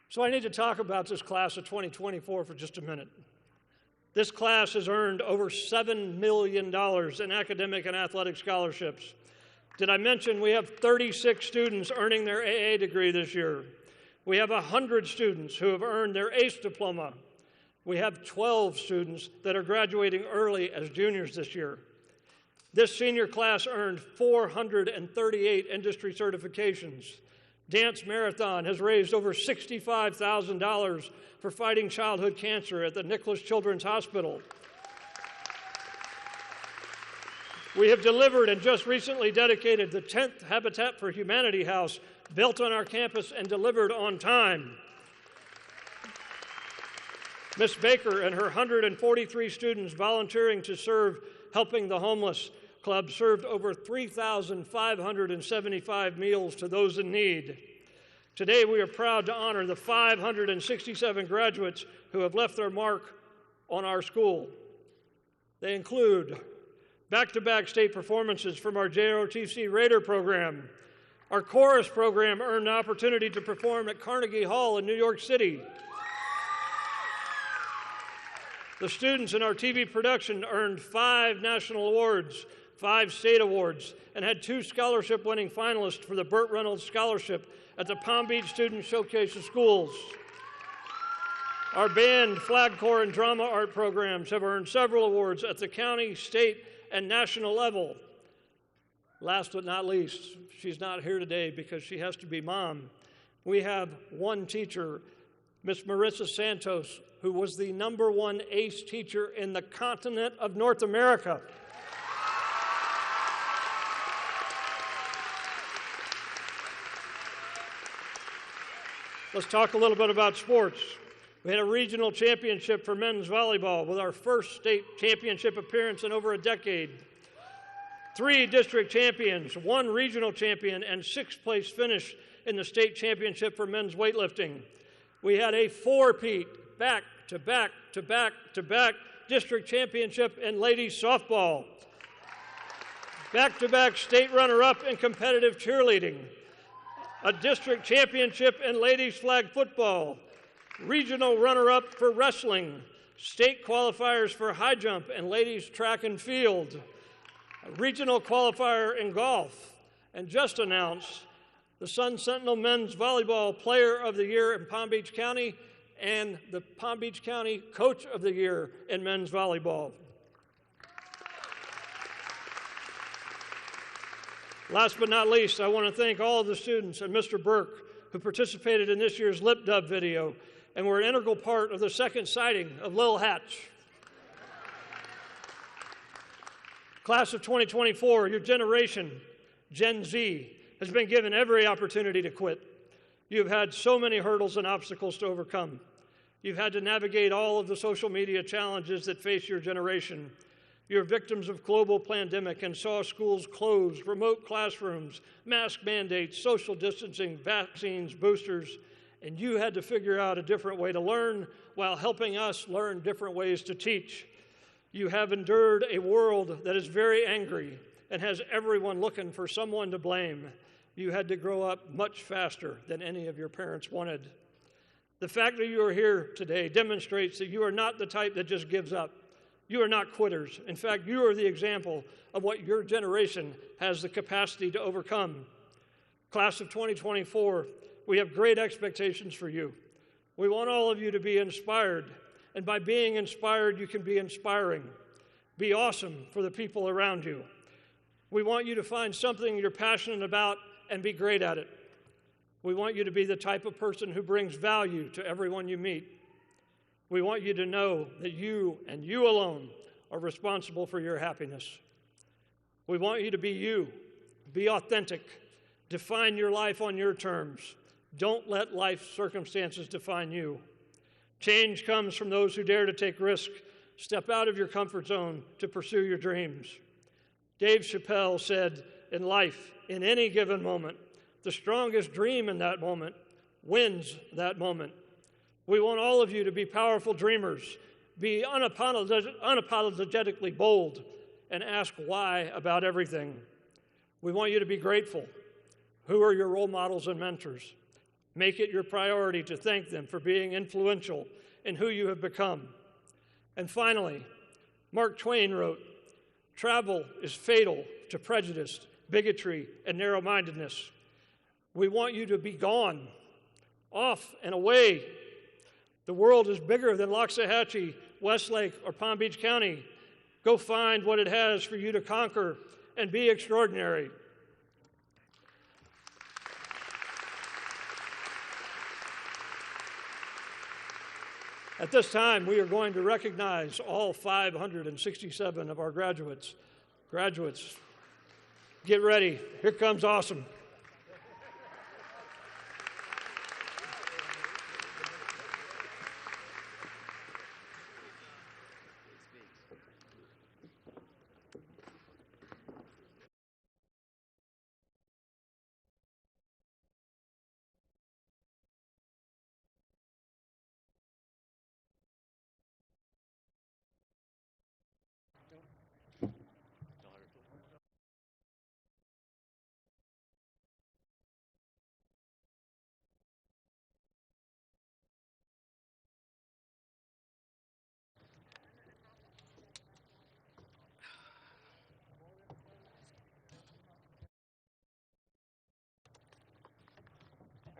So I need to talk about this class of 2024 for just a minute. This class has earned over $7 million in academic and athletic scholarships. Did I mention we have 36 students earning their AA degree this year? We have 100 students who have earned their ACE diploma. We have 12 students that are graduating early as juniors this year. This senior class earned 438 industry certifications. Dance Marathon has raised over $65,000 for fighting childhood cancer at the Nicholas Children's Hospital. We have delivered and just recently dedicated the 10th Habitat for Humanity house built on our campus and delivered on time. Ms. Baker and her 143 students volunteering to serve Helping the Homeless Club served over 3,575 meals to those in need. Today, we are proud to honor the 567 graduates who have left their mark on our school. They include back-to-back state performances from our JROTC Raider program. Our chorus program earned an opportunity to perform at Carnegie Hall in New York City. The students in our TV production earned 5 national awards, 5 state awards, and had 2 scholarship-winning finalists for the Burt Reynolds Scholarship at the Palm Beach Student Showcase of Schools. Our band, flag corps, and drama art programs have earned several awards at the county, state, and national level. Last but not least, she's not here today because she has to be mom. We have one teacher, Miss Marissa Santos, who was the #1 ACE teacher in the continent of North America. Let's talk a little bit about sports. We had a regional championship for men's volleyball with our first state championship appearance in over a decade. 3 district champions, 1 regional champion, and 6th place finish in the state championship for men's weightlifting. We had a 4-peat back-to-back district championship in ladies softball. Back-to-back state runner-up in competitive cheerleading. A district championship in ladies flag football. Regional runner-up for wrestling. State qualifiers for high jump and ladies track and field. A regional qualifier in golf. And just announced the Sun Sentinel Men's Volleyball Player of the Year in Palm Beach County and the Palm Beach County Coach of the Year in men's volleyball. Last but not least, I want to thank all of the students and Mr. Burke who participated in this year's Lip Dub video and were an integral part of the second sighting of Lil Hatch. Class of 2024, your generation, Gen Z, has been given every opportunity to quit. You've had so many hurdles and obstacles to overcome. You've had to navigate all of the social media challenges that face your generation. You're victims of global pandemic and saw schools closed, remote classrooms, mask mandates, social distancing, vaccines, boosters, and you had to figure out a different way to learn while helping us learn different ways to teach. You have endured a world that is very angry and has everyone looking for someone to blame. You had to grow up much faster than any of your parents wanted. The fact that you are here today demonstrates that you are not the type that just gives up. You are not quitters. In fact, you are the example of what your generation has the capacity to overcome. Class of 2024, we have great expectations for you. We want all of you to be inspired, and by being inspired, you can be inspiring. Be awesome for the people around you. We want you to find something you're passionate about and be great at it. We want you to be the type of person who brings value to everyone you meet. We want you to know that you and you alone are responsible for your happiness. We want you to be you. Be authentic. Define your life on your terms. Don't let life circumstances define you. Change comes from those who dare to take risk, step out of your comfort zone to pursue your dreams. Dave Chappelle said, in life, in any given moment, the strongest dream in that moment wins that moment. We want all of you to be powerful dreamers, be unapologetically bold, and ask why about everything. We want you to be grateful. Who are your role models and mentors? Make it your priority to thank them for being influential in who you have become. And finally, Mark Twain wrote, "Travel is fatal to prejudice, bigotry, and narrow-mindedness." We want you to be gone, off and away. The world is bigger than Loxahatchee, Westlake, or Palm Beach County. Go find what it has for you to conquer and be extraordinary. At this time, we are going to recognize all 567 of our graduates. Graduates, get ready. Here comes awesome.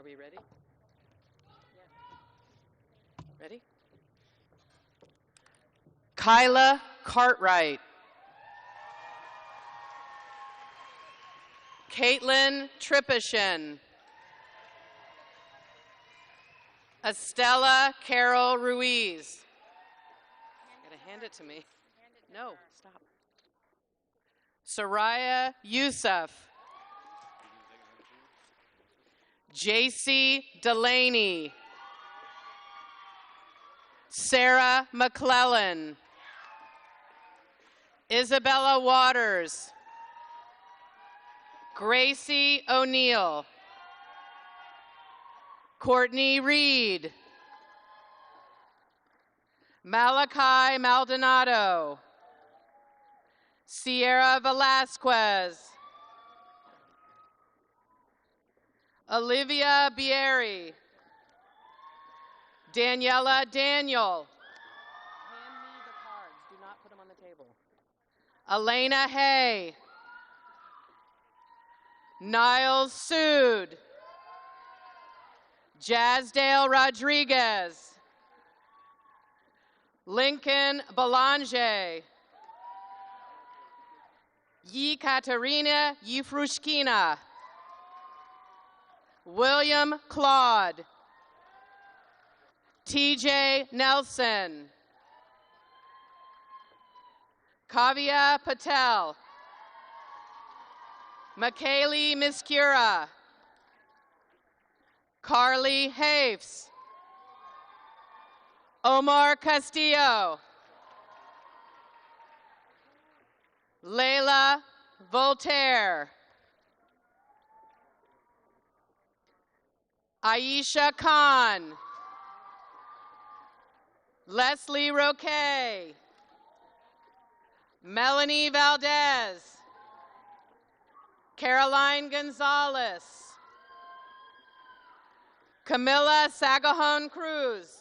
we ready? Yeah. Ready? Kyla Cartwright. Caitlin Tripishin. Estella Carol Ruiz. Gotta hand it to me. No, stop. Soraya Youssef. JC Delaney. Sarah McClellan. Isabella Waters. Gracie O'Neill. Courtney Reed. Malachi Maldonado. Sierra Velasquez. Olivia Bieri. Daniela Daniel. Hand me the cards. Do not put them on the table. Elena Hay. Niles Sood. Jazdale Rodriguez. Lincoln Belanger. Yekaterina Yefrushkina. William Claude. TJ Nelson. Kavya Patel. Michaeli Miskura. Carly Hafes. Omar Castillo. Layla Voltaire. Aisha Khan. Leslie Roquet. Melanie Valdez. Caroline Gonzalez. Camilla Sagajon Cruz.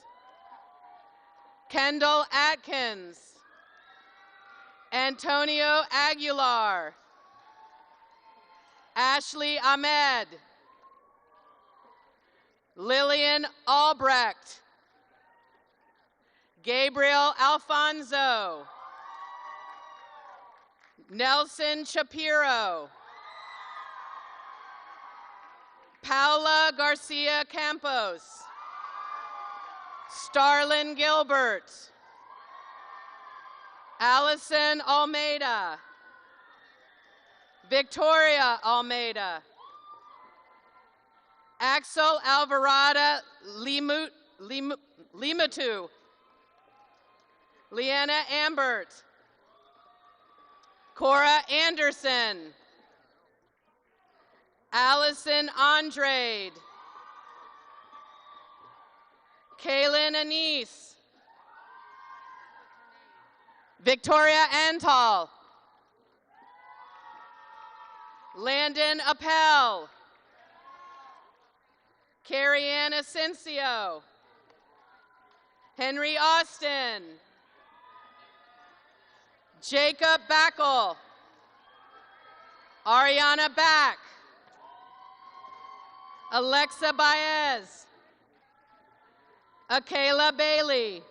Kendall Atkins. Antonio Aguilar. Ashley Ahmed. Lillian Albrecht. Gabriel Alfonso. Nelson Shapiro. Paula Garcia Campos. Starlin Gilbert. Allison Almeida. Victoria Almeida. Axel Alvarado Limatu. Leanna Ambert. Cora Anderson. Allison Andrade. Kaylin Anise. Victoria Antal. Landon Appel. Carrie Ann Asensio. Henry Austin. Jacob Backel. Ariana Back. Alexa Baez. Akela Bailey.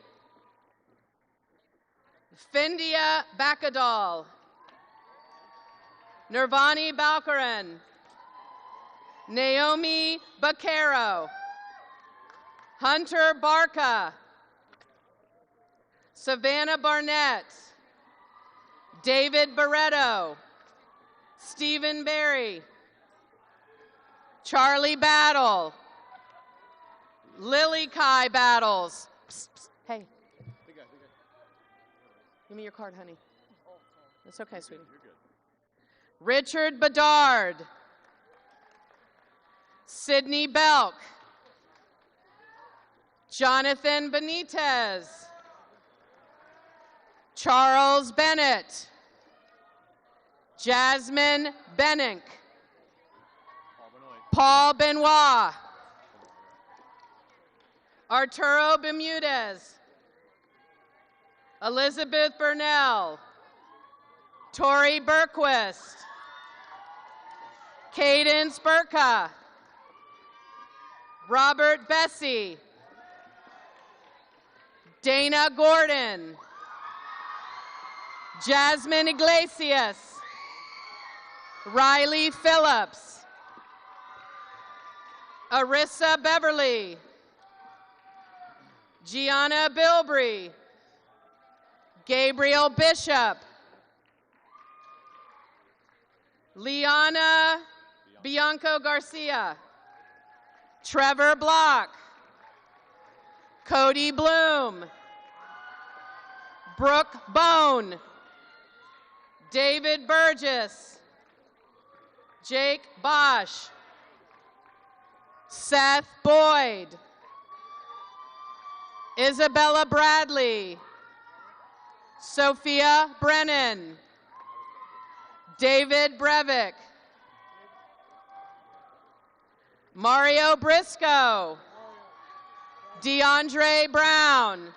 Findia Bakadal. Nirvani Balkaran. Naomi Baquero. Hunter Barca. Savannah Barnett. David Barretto. Stephen Berry. Charlie Battle. Lily Kai Battles. Psst, psst. Hey. Give me your card, honey. It's okay, sweetie. Richard Bedard. Sydney Belk. Jonathan Benitez. Charles Bennett. Jasmine Benink. Paul Benoit. Arturo Bermudez. Elizabeth Burnell. Tori Berquist. Cadence Burka. Robert Bessie. Dana Gordon. Jasmine Iglesias. Riley Phillips. Arissa Beverly. Gianna Bilbrey. Gabriel Bishop. Liana Bianco Garcia. Trevor Block. Cody Bloom. Brooke Bone. David Burgess. Jake Bosch. Seth Boyd. Isabella Bradley. Sophia Brennan. David Brevick. Mario Briscoe. DeAndre Brown.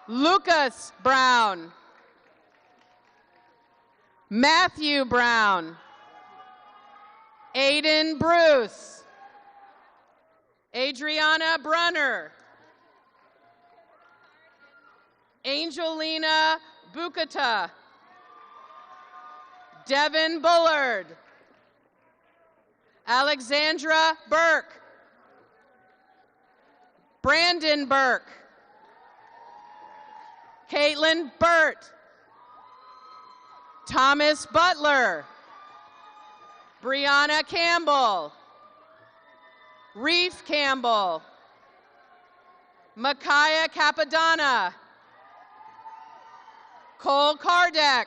Lucas Brown. Matthew Brown. Aiden Bruce. Adriana Brunner. Angelina Bukata. Devin Bullard. Alexandra Burke. Brandon Burke. Caitlin Burt. Thomas Butler. Brianna Campbell. Reef Campbell. Micaiah Capadonna. Cole Kardec.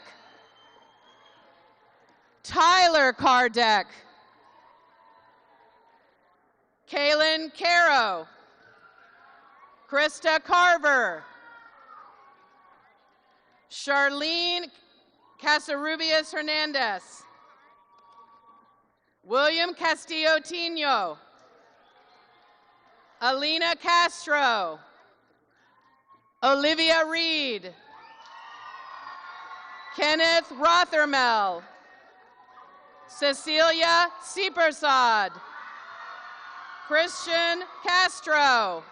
Tyler Kardec. Kaylin Caro. Krista Carver. Charlene Casarubias Hernandez. William Castillo Tino. Alina Castro. Olivia Reed. Kenneth Rothermel. Cecilia Siepersod. Christian Castro.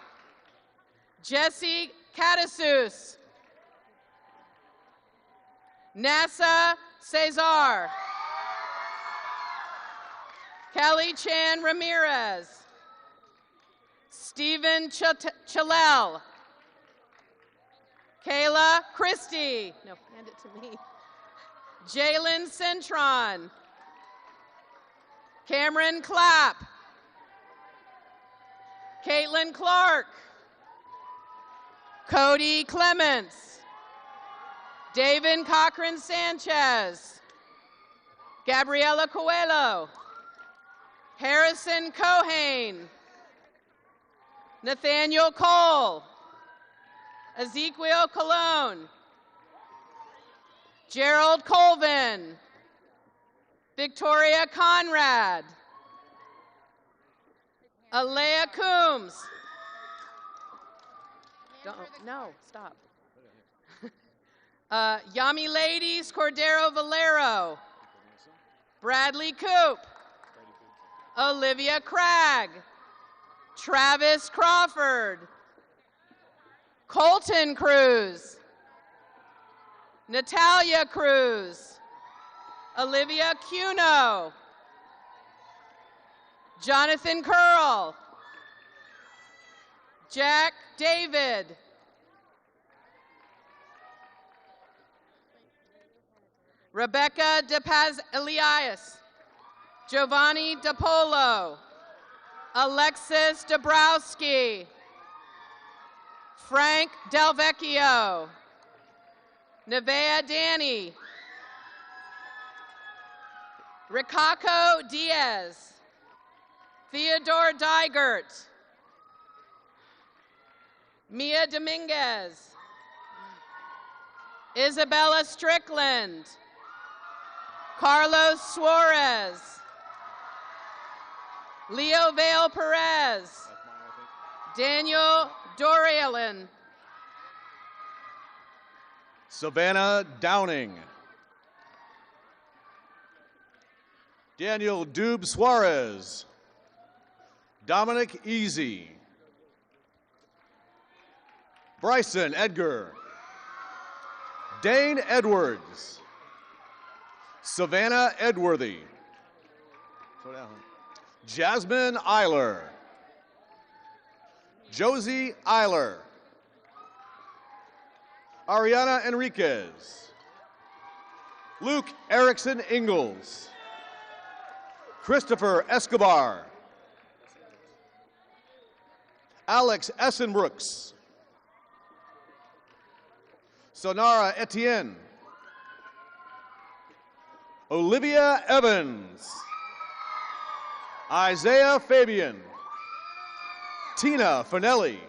Jesse Catasus. NASA Cesar. Kelly Chan Ramirez. Stephen Chalel. Kayla Christie. No, hand it to me. Jalen Cintron. Cameron Clapp. Caitlin Clark. Cody Clements. David Cochran Sanchez. Gabriela Coelho. Harrison Cohane. Nathaniel Cole. Ezequiel Colon. Gerald Colvin. Victoria Conrad. Alea Coombs. No, stop. Yami Ladies Cordero Valero. Bradley Coop. Olivia Cragg. Travis Crawford. Colton Cruz. Natalia Cruz. Olivia Cuno. Jonathan Curl. Jack David. Rebecca DePaz Elias. Giovanni DePolo. Alexis Dabrowski. Frank Delvecchio. Nevea Danny. Ricaco Diaz. Theodore Digert. Mia Dominguez. Isabella Strickland. Carlos Suarez. Leo Vale Perez. Daniel Dorialin. Savannah Downing. Daniel Dube Suarez. Dominic Easy. Bryson Edgar. Dane Edwards. Savannah Edworthy. Slow down. Jasmine Eiler. Josie Eiler. Ariana Enriquez. Luke Erickson Ingalls. Christopher Escobar. Alex Essenbrooks. Sonara Etienne. Olivia Evans. Isaiah Fabian. Tina Finelli.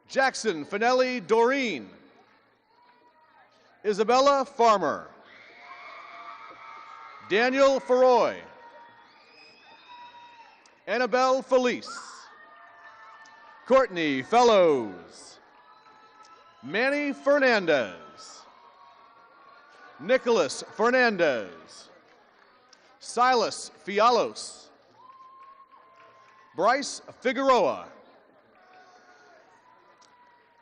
Jackson Finelli Doreen. Isabella Farmer. Daniel Feroy. Annabelle Felice. Courtney Fellows. Manny Fernandez. Nicholas Fernandez. Silas Fialos. Bryce Figueroa.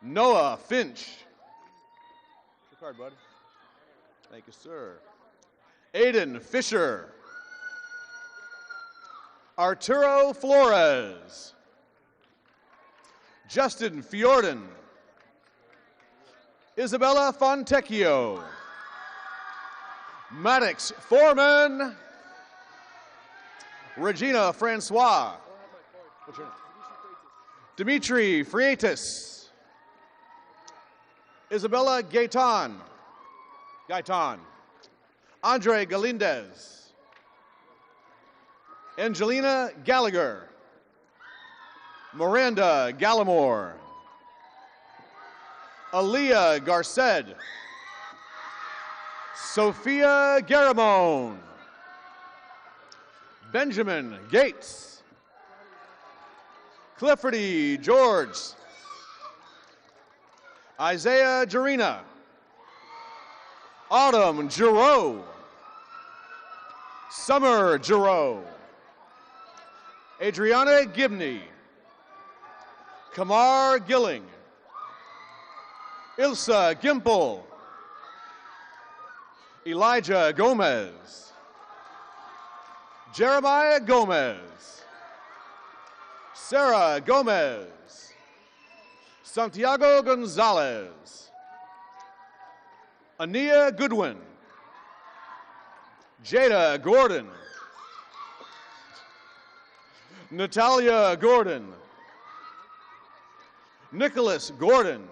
Noah Finch. Your card, bud. Thank you, sir. Aiden Fisher. Arturo Flores. Justin Fiorden. Isabella Fontecchio. Maddox Foreman. Regina Francois. What's your name? Dimitri Freitas. Isabella Gaitan. Andre Galindez. Angelina Gallagher. Miranda Gallimore. Aaliyah Garced. Sophia Garamone. Benjamin Gates. Cliffordy George. Isaiah Jarena. Autumn Giroux. Summer Giroux. Adriana Gibney. Kamar Gilling. Ilsa Gimple. Elijah Gomez. Jeremiah Gomez. Sarah Gomez. Santiago Gonzalez. Ania Goodwin. Jada Gordon. Natalia Gordon. Nicholas Gordon.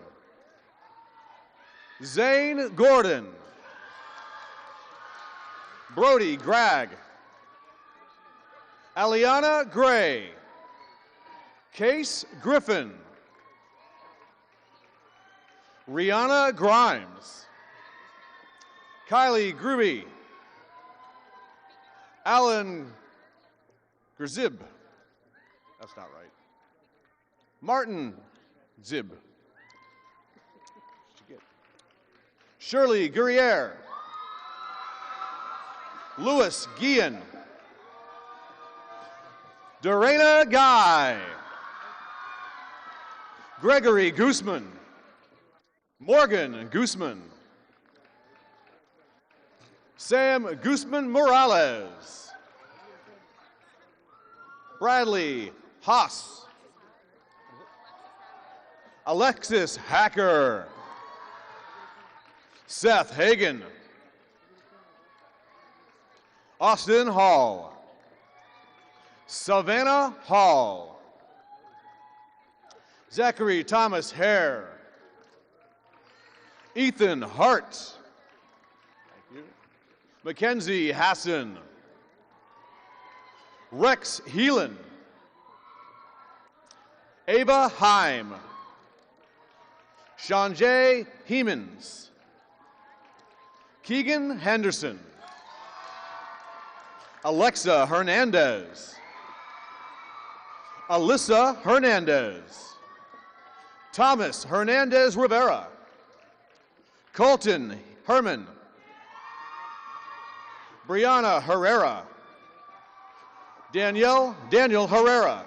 Zane Gordon. Brody Gregg. Aliana Gray. Case Griffin. Rihanna Grimes. Kylie Gruby. Alan Grzib. That's not right. Martin Zib. Shirley Guerriere. Louis Guillen. Dorena Guy. Gregory Guzman. Morgan Guzman. Sam Guzman Morales. Bradley Haas. Alexis Hacker. Seth Hagen. Austin Hall. Savannah Hall. Zachary Thomas Hare. Ethan Hart. Thank you. Mackenzie Hassan. Rex Heelan. Ava Heim. Shanjay Hemans. Keegan Henderson. Alexa Hernandez. Alyssa Hernandez. Thomas Hernandez Rivera. Colton Herman. Brianna Herrera. Daniel Herrera.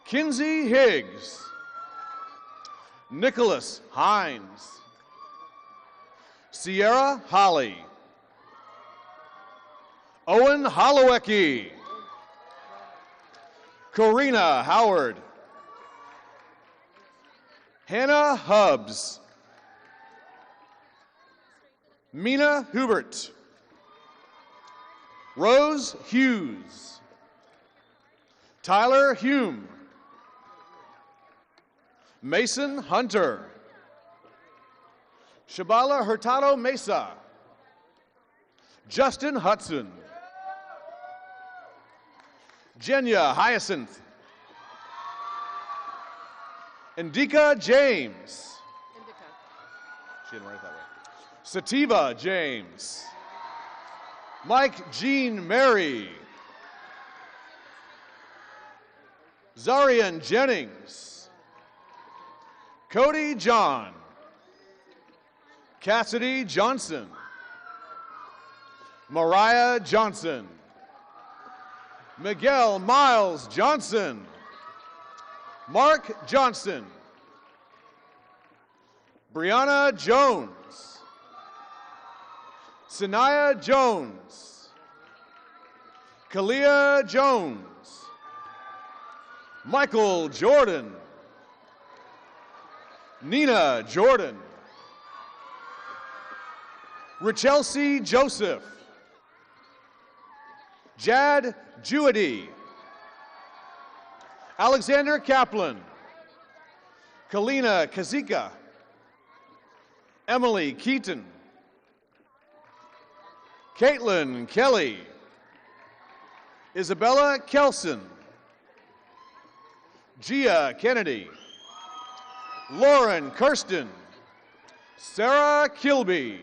Kinsey Higgs. Nicholas Hines. Sierra Holly. Owen Holowecki. Corina Howard. Hannah Hubbs. Mina Hubert. Rose Hughes. Tyler Hume. Mason Hunter. Shabala Hurtado Mesa. Justin Hudson. Jenya Hyacinth. Indika James. She didn't write it that way. Sativa James. Mike Jean Mary. Zarian Jennings. Cody John. Cassidy Johnson. Mariah Johnson. Miguel Miles Johnson. Mark Johnson. Brianna Jones. Sanaya Jones. Kalia Jones. Michael Jordan. Nina Jordan. Richelsea Joseph. Jad Juady. Alexander Kaplan. Kalina Kazika. Emily Keaton. Caitlin Kelly. Isabella Kelson. Gia Kennedy. Lauren Kirsten. Sarah Kilby.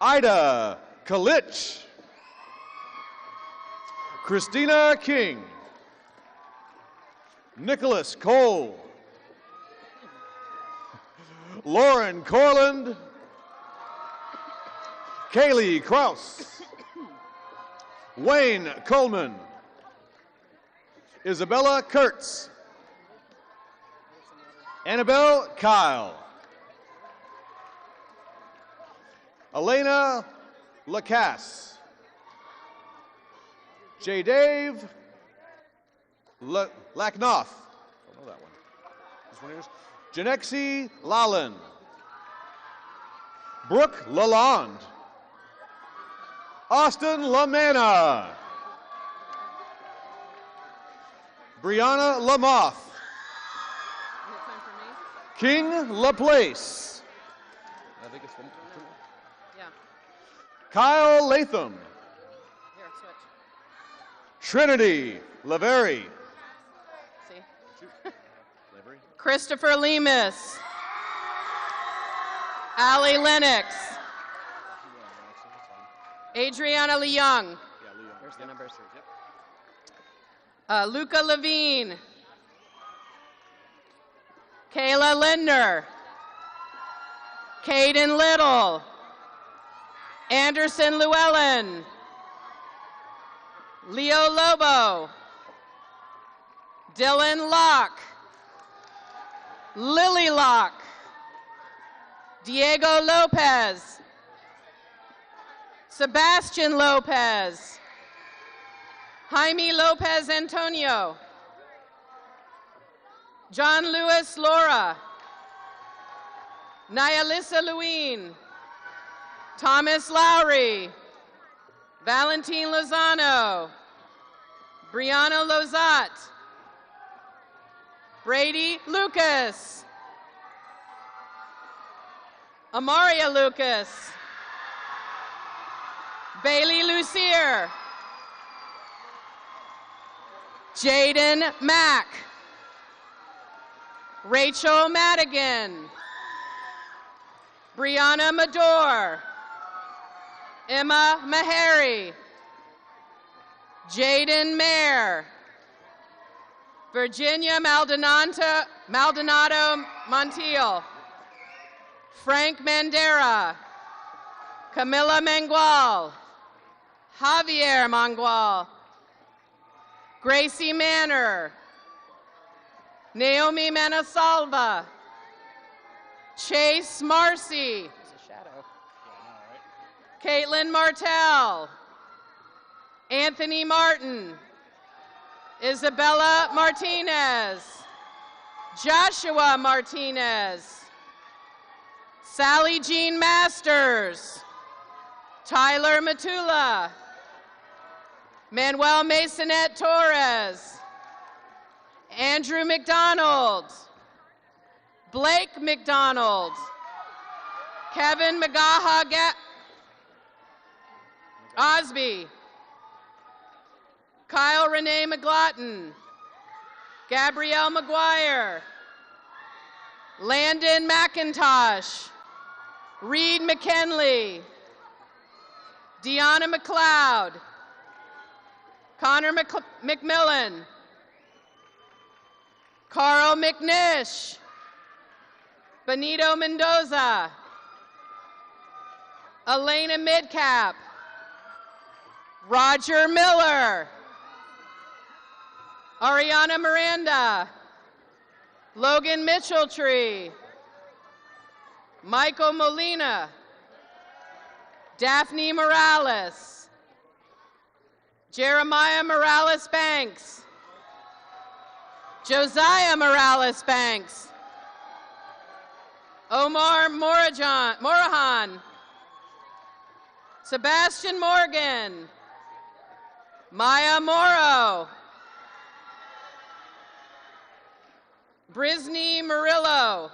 Ida Kalich. Christina King. Nicholas Cole. Lauren Corland. Kaylee Kraus. Wayne Coleman. Isabella Kurtz. Annabelle Kyle. Elena Lacasse. J. Dave Lacknoff. Don't know that one. This one is Janexi Lalin. Brooke Lalonde. Austin LaManna. Brianna Lamoth. King Laplace. I think it's one. Yeah. Kyle Latham. Here, switch. Trinity Lavery. See? Christopher Lemus. Allie Lennox. Adriana Leung. Where's the numbers? Luca Levine. Kayla Lindner. Caden Little. Anderson Llewellyn. Leo Lobo. Dylan Locke. Lily Locke. Diego Lopez. Sebastian Lopez. Jaime Lopez Antonio. John Lewis Laura. Nyalissa Lewin. Thomas Lowry. Valentine Lozano. Brianna Lozat. Brady Lucas. Amaria Lucas. Bailey Lucier. Jaden Mack. Rachel Madigan. Brianna Mador. Emma Meharry. Jaden Mayer. Virginia Maldonado Montiel. Frank Mandera. Camilla Mangual. Javier Mangual, Gracie Manor, Naomi Manasalva, Chase Marcy, Caitlin Martell, Anthony Martin, Isabella Martinez, Joshua Martinez, Sally Jean Masters, Tyler Matula, Manuel Masonette Torres, Andrew McDonald, Blake McDonald, Kevin Magaha Osby, Kyle Renee McGlotton, Gabrielle McGuire, Landon McIntosh, Reed McKinley, Deanna McLeod, Connor McMillan, Carl McNish, Benito Mendoza, Elena Midcap, Roger Miller, Ariana Miranda, Logan Mitchelltree, Michael Molina, Daphne Morales, Jeremiah Morales Banks, Josiah Morales Banks, Omar Morahan, Sebastian Morgan, Maya Morrow, Brisney Murillo,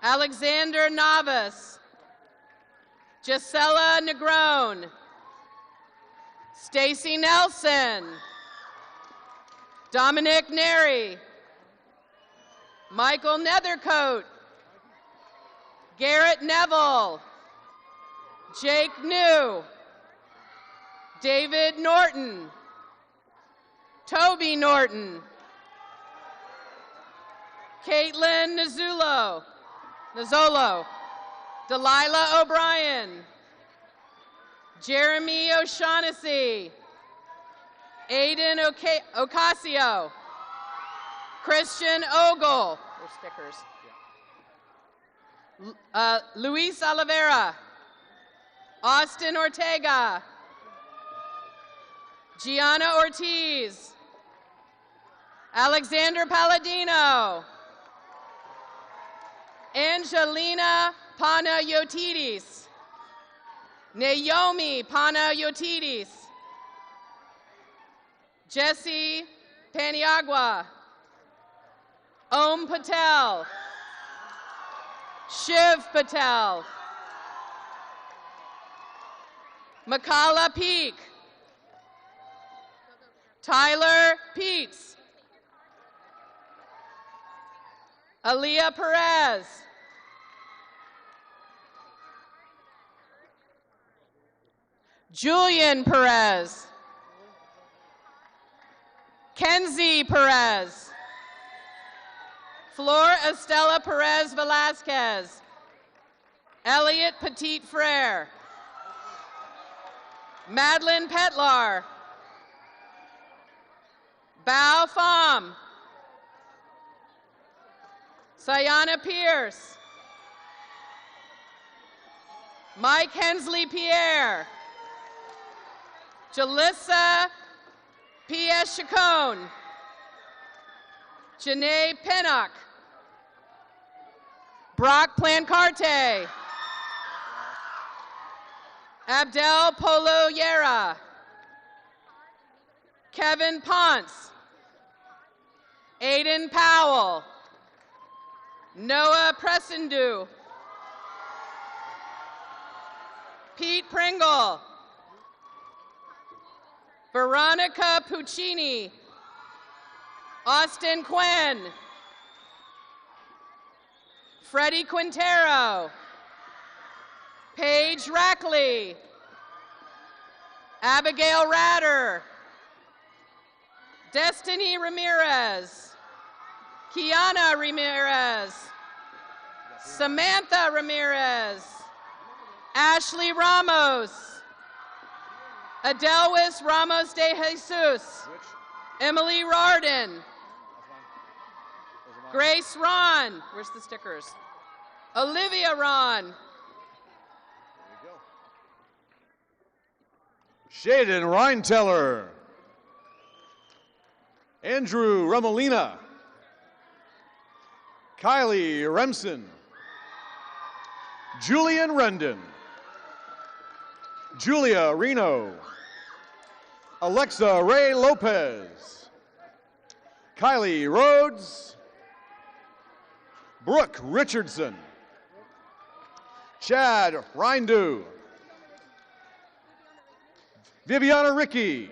Alexander Navas, Gisela Negron, Stacy Nelson, Dominic Neri, Michael Nethercoat, Garrett Neville, Jake New, David Norton, Toby Norton, Caitlin Nazzolo, Delilah O'Brien, Jeremy O'Shaughnessy, Aiden Ocasio, Christian Ogle, stickers. Luis Oliveira, Austin Ortega, Gianna Ortiz, Alexander Palladino, Angelina Panayotidis, Naomi Panayotidis, Jesse Paniagua, Om Patel, Shiv Patel, Makala Peak, Tyler Peets, Aaliyah Perez, Julian Perez, Kenzie Perez, Flor Estella Perez Velasquez, Elliot Petit Frere, Madeline Petlar, Bao Pham, Sayana Pierce, Mike Hensley Pierre, Jalissa P.S. Chacon, Janae Pinnock, Brock Plancarte, Abdel Polo Yera, Kevin Ponce, Aiden Powell, Noah Pressendu, Pete Pringle, Veronica Puccini, Austin Quinn, Freddie Quintero, Paige Rackley, Abigail Ratter, Destiny Ramirez, Kiana Ramirez, Samantha Ramirez, Ashley Ramos, Adelwis Ramos de Jesus. Emily Rarden. Grace Ron. Where's the stickers? Olivia Ron. Shaden Reinteller. Andrew Remolina. Kylie Remsen. Julian Rendon. Julia Reno. Alexa Ray Lopez. Kylie Rhodes. Brooke Richardson. Chad Rindu. Viviana Rigney.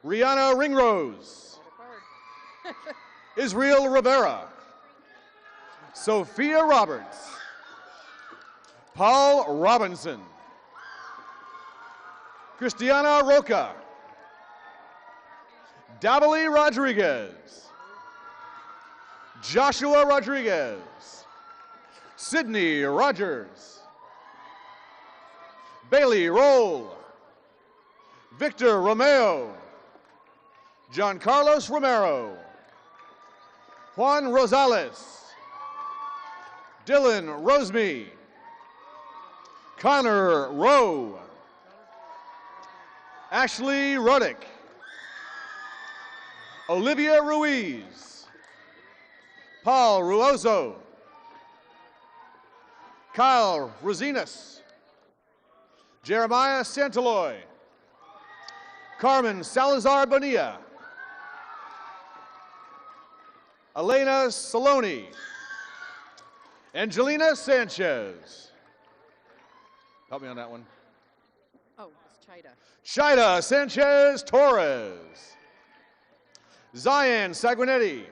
Rihanna Ringrose. Israel Rivera. Sophia Roberts. Paul Robinson. Cristiana Roca. Dabali Rodriguez. Joshua Rodriguez. Sydney Rogers. Bailey Roll. Victor Romeo. John Carlos Romero. Juan Rosales. Dylan Roseme. Connor Rowe. Ashley Ruddick. Olivia Ruiz. Paul Ruozo. Kyle Rosinas. Jeremiah Santaloy. Carmen Salazar Bonilla. Elena Saloni. Angelina Sanchez. Help me on that one. Oh, it's Chida. Chida Sanchez Torres. Zion Sanguinetti.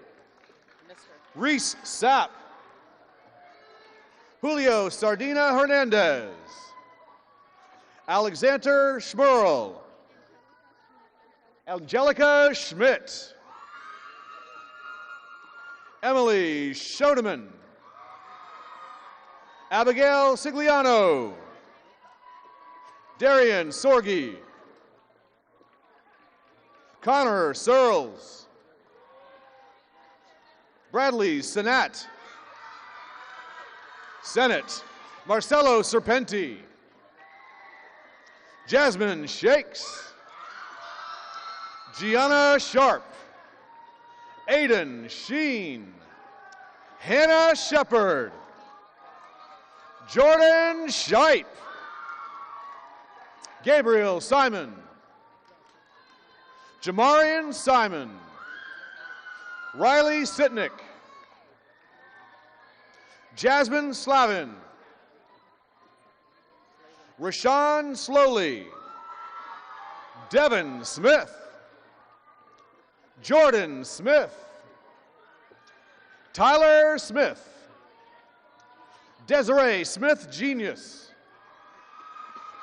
Reese Sapp. Julio Sardina Hernandez. Alexander Schmerl. Angelica Schmidt. Emily Schodeman. Abigail Sigliano. Darian Sorgi. Connor Searles. Bradley Sinat. Senate. Marcelo Serpenti. Jasmine Shakes. Gianna Sharp. Aiden Sheen. Hannah Shepard. Jordan Scheip. Gabriel Simon. Jamarian Simon. Riley Sitnick. Jasmine Slavin. Rashawn Slowly. Devin Smith. Jordan Smith. Tyler Smith. Desiree Smith Genius.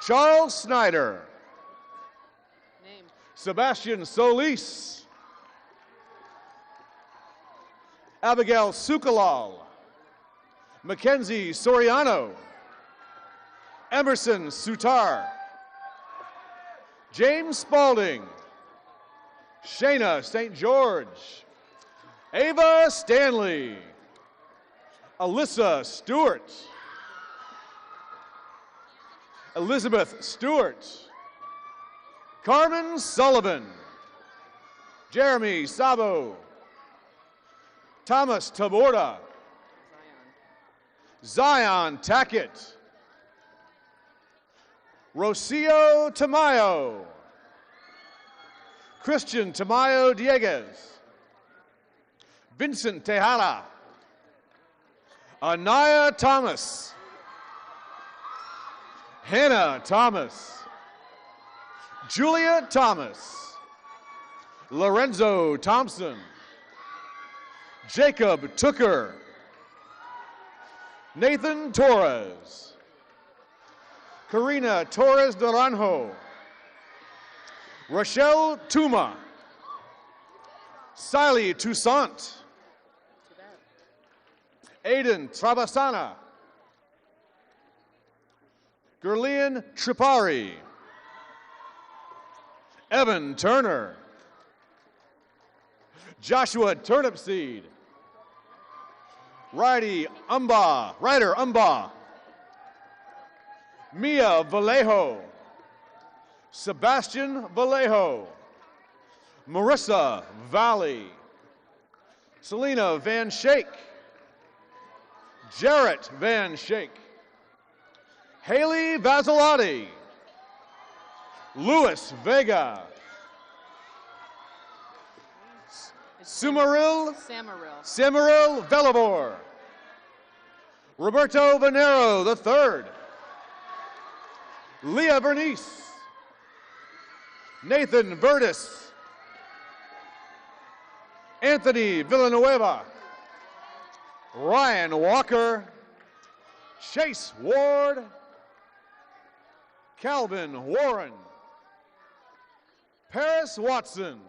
Charles Snyder. Name. Sebastian Solis. Abigail Sukalal. Mackenzie Soriano. Emerson Sutar. James Spalding. Shayna St. George. Ava Stanley. Alyssa Stewart. Elizabeth Stewart. Carmen Sullivan. Jeremy Sabo. Thomas Taborda. Zion Tackett. Rocio Tamayo. Christian Tamayo Dieguez. Vincent Tejada. Anaya Thomas. Hannah Thomas. Julia Thomas. Lorenzo Thompson. Jacob Tooker. Nathan Torres. Karina Torres Naranjo. Rochelle Tuma. Siley Toussaint. Aiden Travasana. Gurlian Tripari. Evan Turner. Joshua Turnipseed. Ryder Umba. Mia Vallejo. Sebastian Vallejo. Marissa Valley. Selena Van Shake. Jarrett Van Shake. Haley Vasilati. Luis Vega. Samaril Velabor. Roberto Venero III. Leah Bernice. Nathan Vertis. Anthony Villanueva. Ryan Walker. Chase Ward. Calvin Warren. Paris Watson.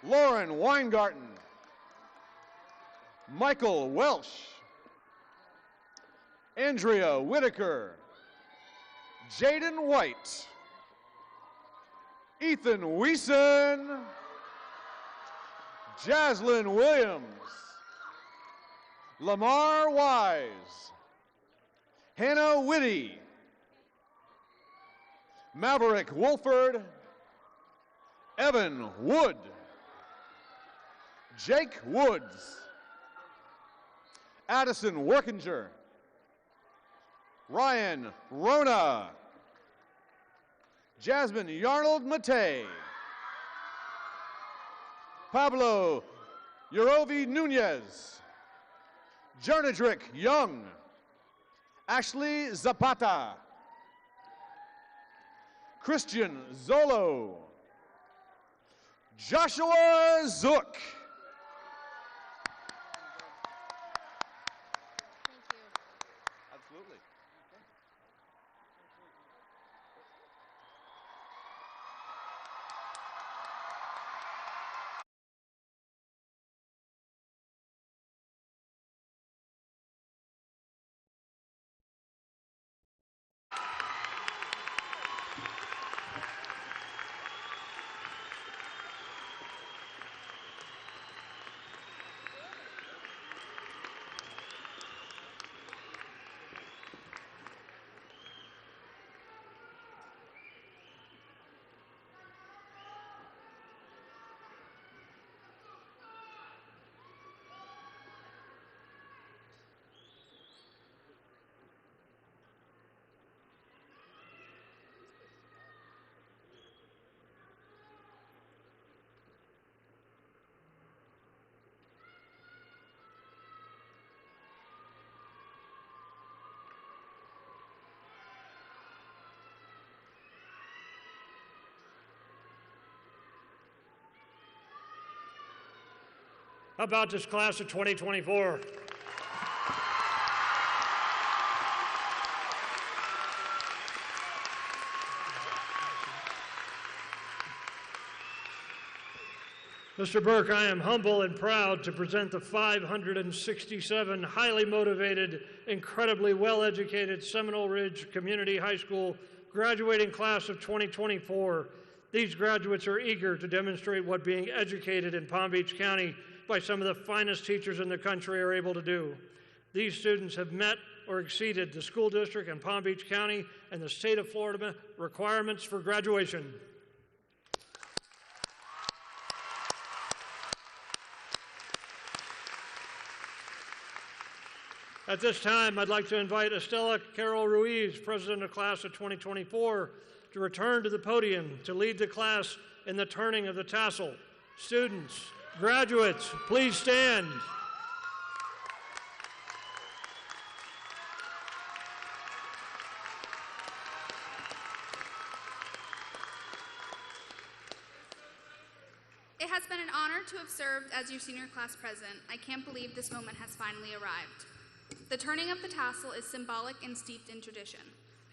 Lauren Weingarten. Michael Welsh. Andrea Whitaker. Jaden White. Ethan Weeson. Jaslyn Williams. Lamar Wise. Hannah Whitty. Maverick Wolford. Evan Wood. Jake Woods. Addison Workinger. Ryan Rona. Jasmine Yarnold Matei. Pablo Yorovi Nunez. Jernadrick Young. Ashley Zapata. Christian Zolo. Joshua Zook. Absolutely. How about this class of 2024? Mr. Burke, I am humble and proud to present the 567 highly motivated, incredibly well-educated Seminole Ridge Community High School graduating class of 2024. These graduates are eager to demonstrate what being educated in Palm Beach County by some of the finest teachers in the country are able to do. These students have met or exceeded the school district and Palm Beach County and the state of Florida requirements for graduation. At this time, I'd like to invite Estela Carol Ruiz, President of Class of 2024, to return to the podium to lead the class in the turning of the tassel. Students, graduates, please stand. It has been an honor to have served as your senior class president. I can't believe this moment has finally arrived. The turning of the tassel is symbolic and steeped in tradition.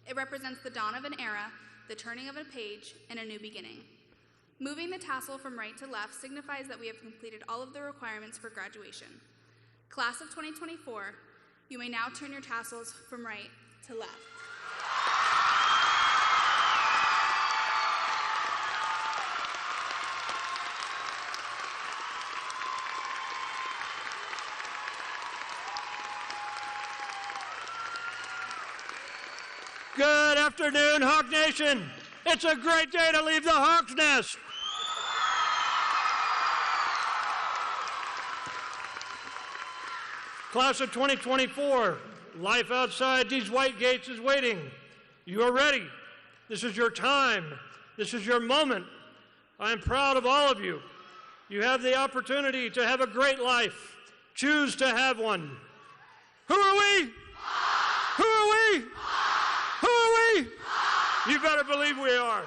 It represents the dawn of an era, the turning of a page, and a new beginning. Moving the tassel from right to left signifies that we have completed all of the requirements for graduation. Class of 2024, you may now turn your tassels from right to left. Good afternoon, Hawk Nation. It's a great day to leave the Hawk's Nest. Class of 2024, life outside these white gates is waiting. You are ready. This is your time. This is your moment. I am proud of all of you. You have the opportunity to have a great life. Choose to have one. Who are we? Who are we? Who are we? You better believe we are.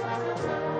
Thank you.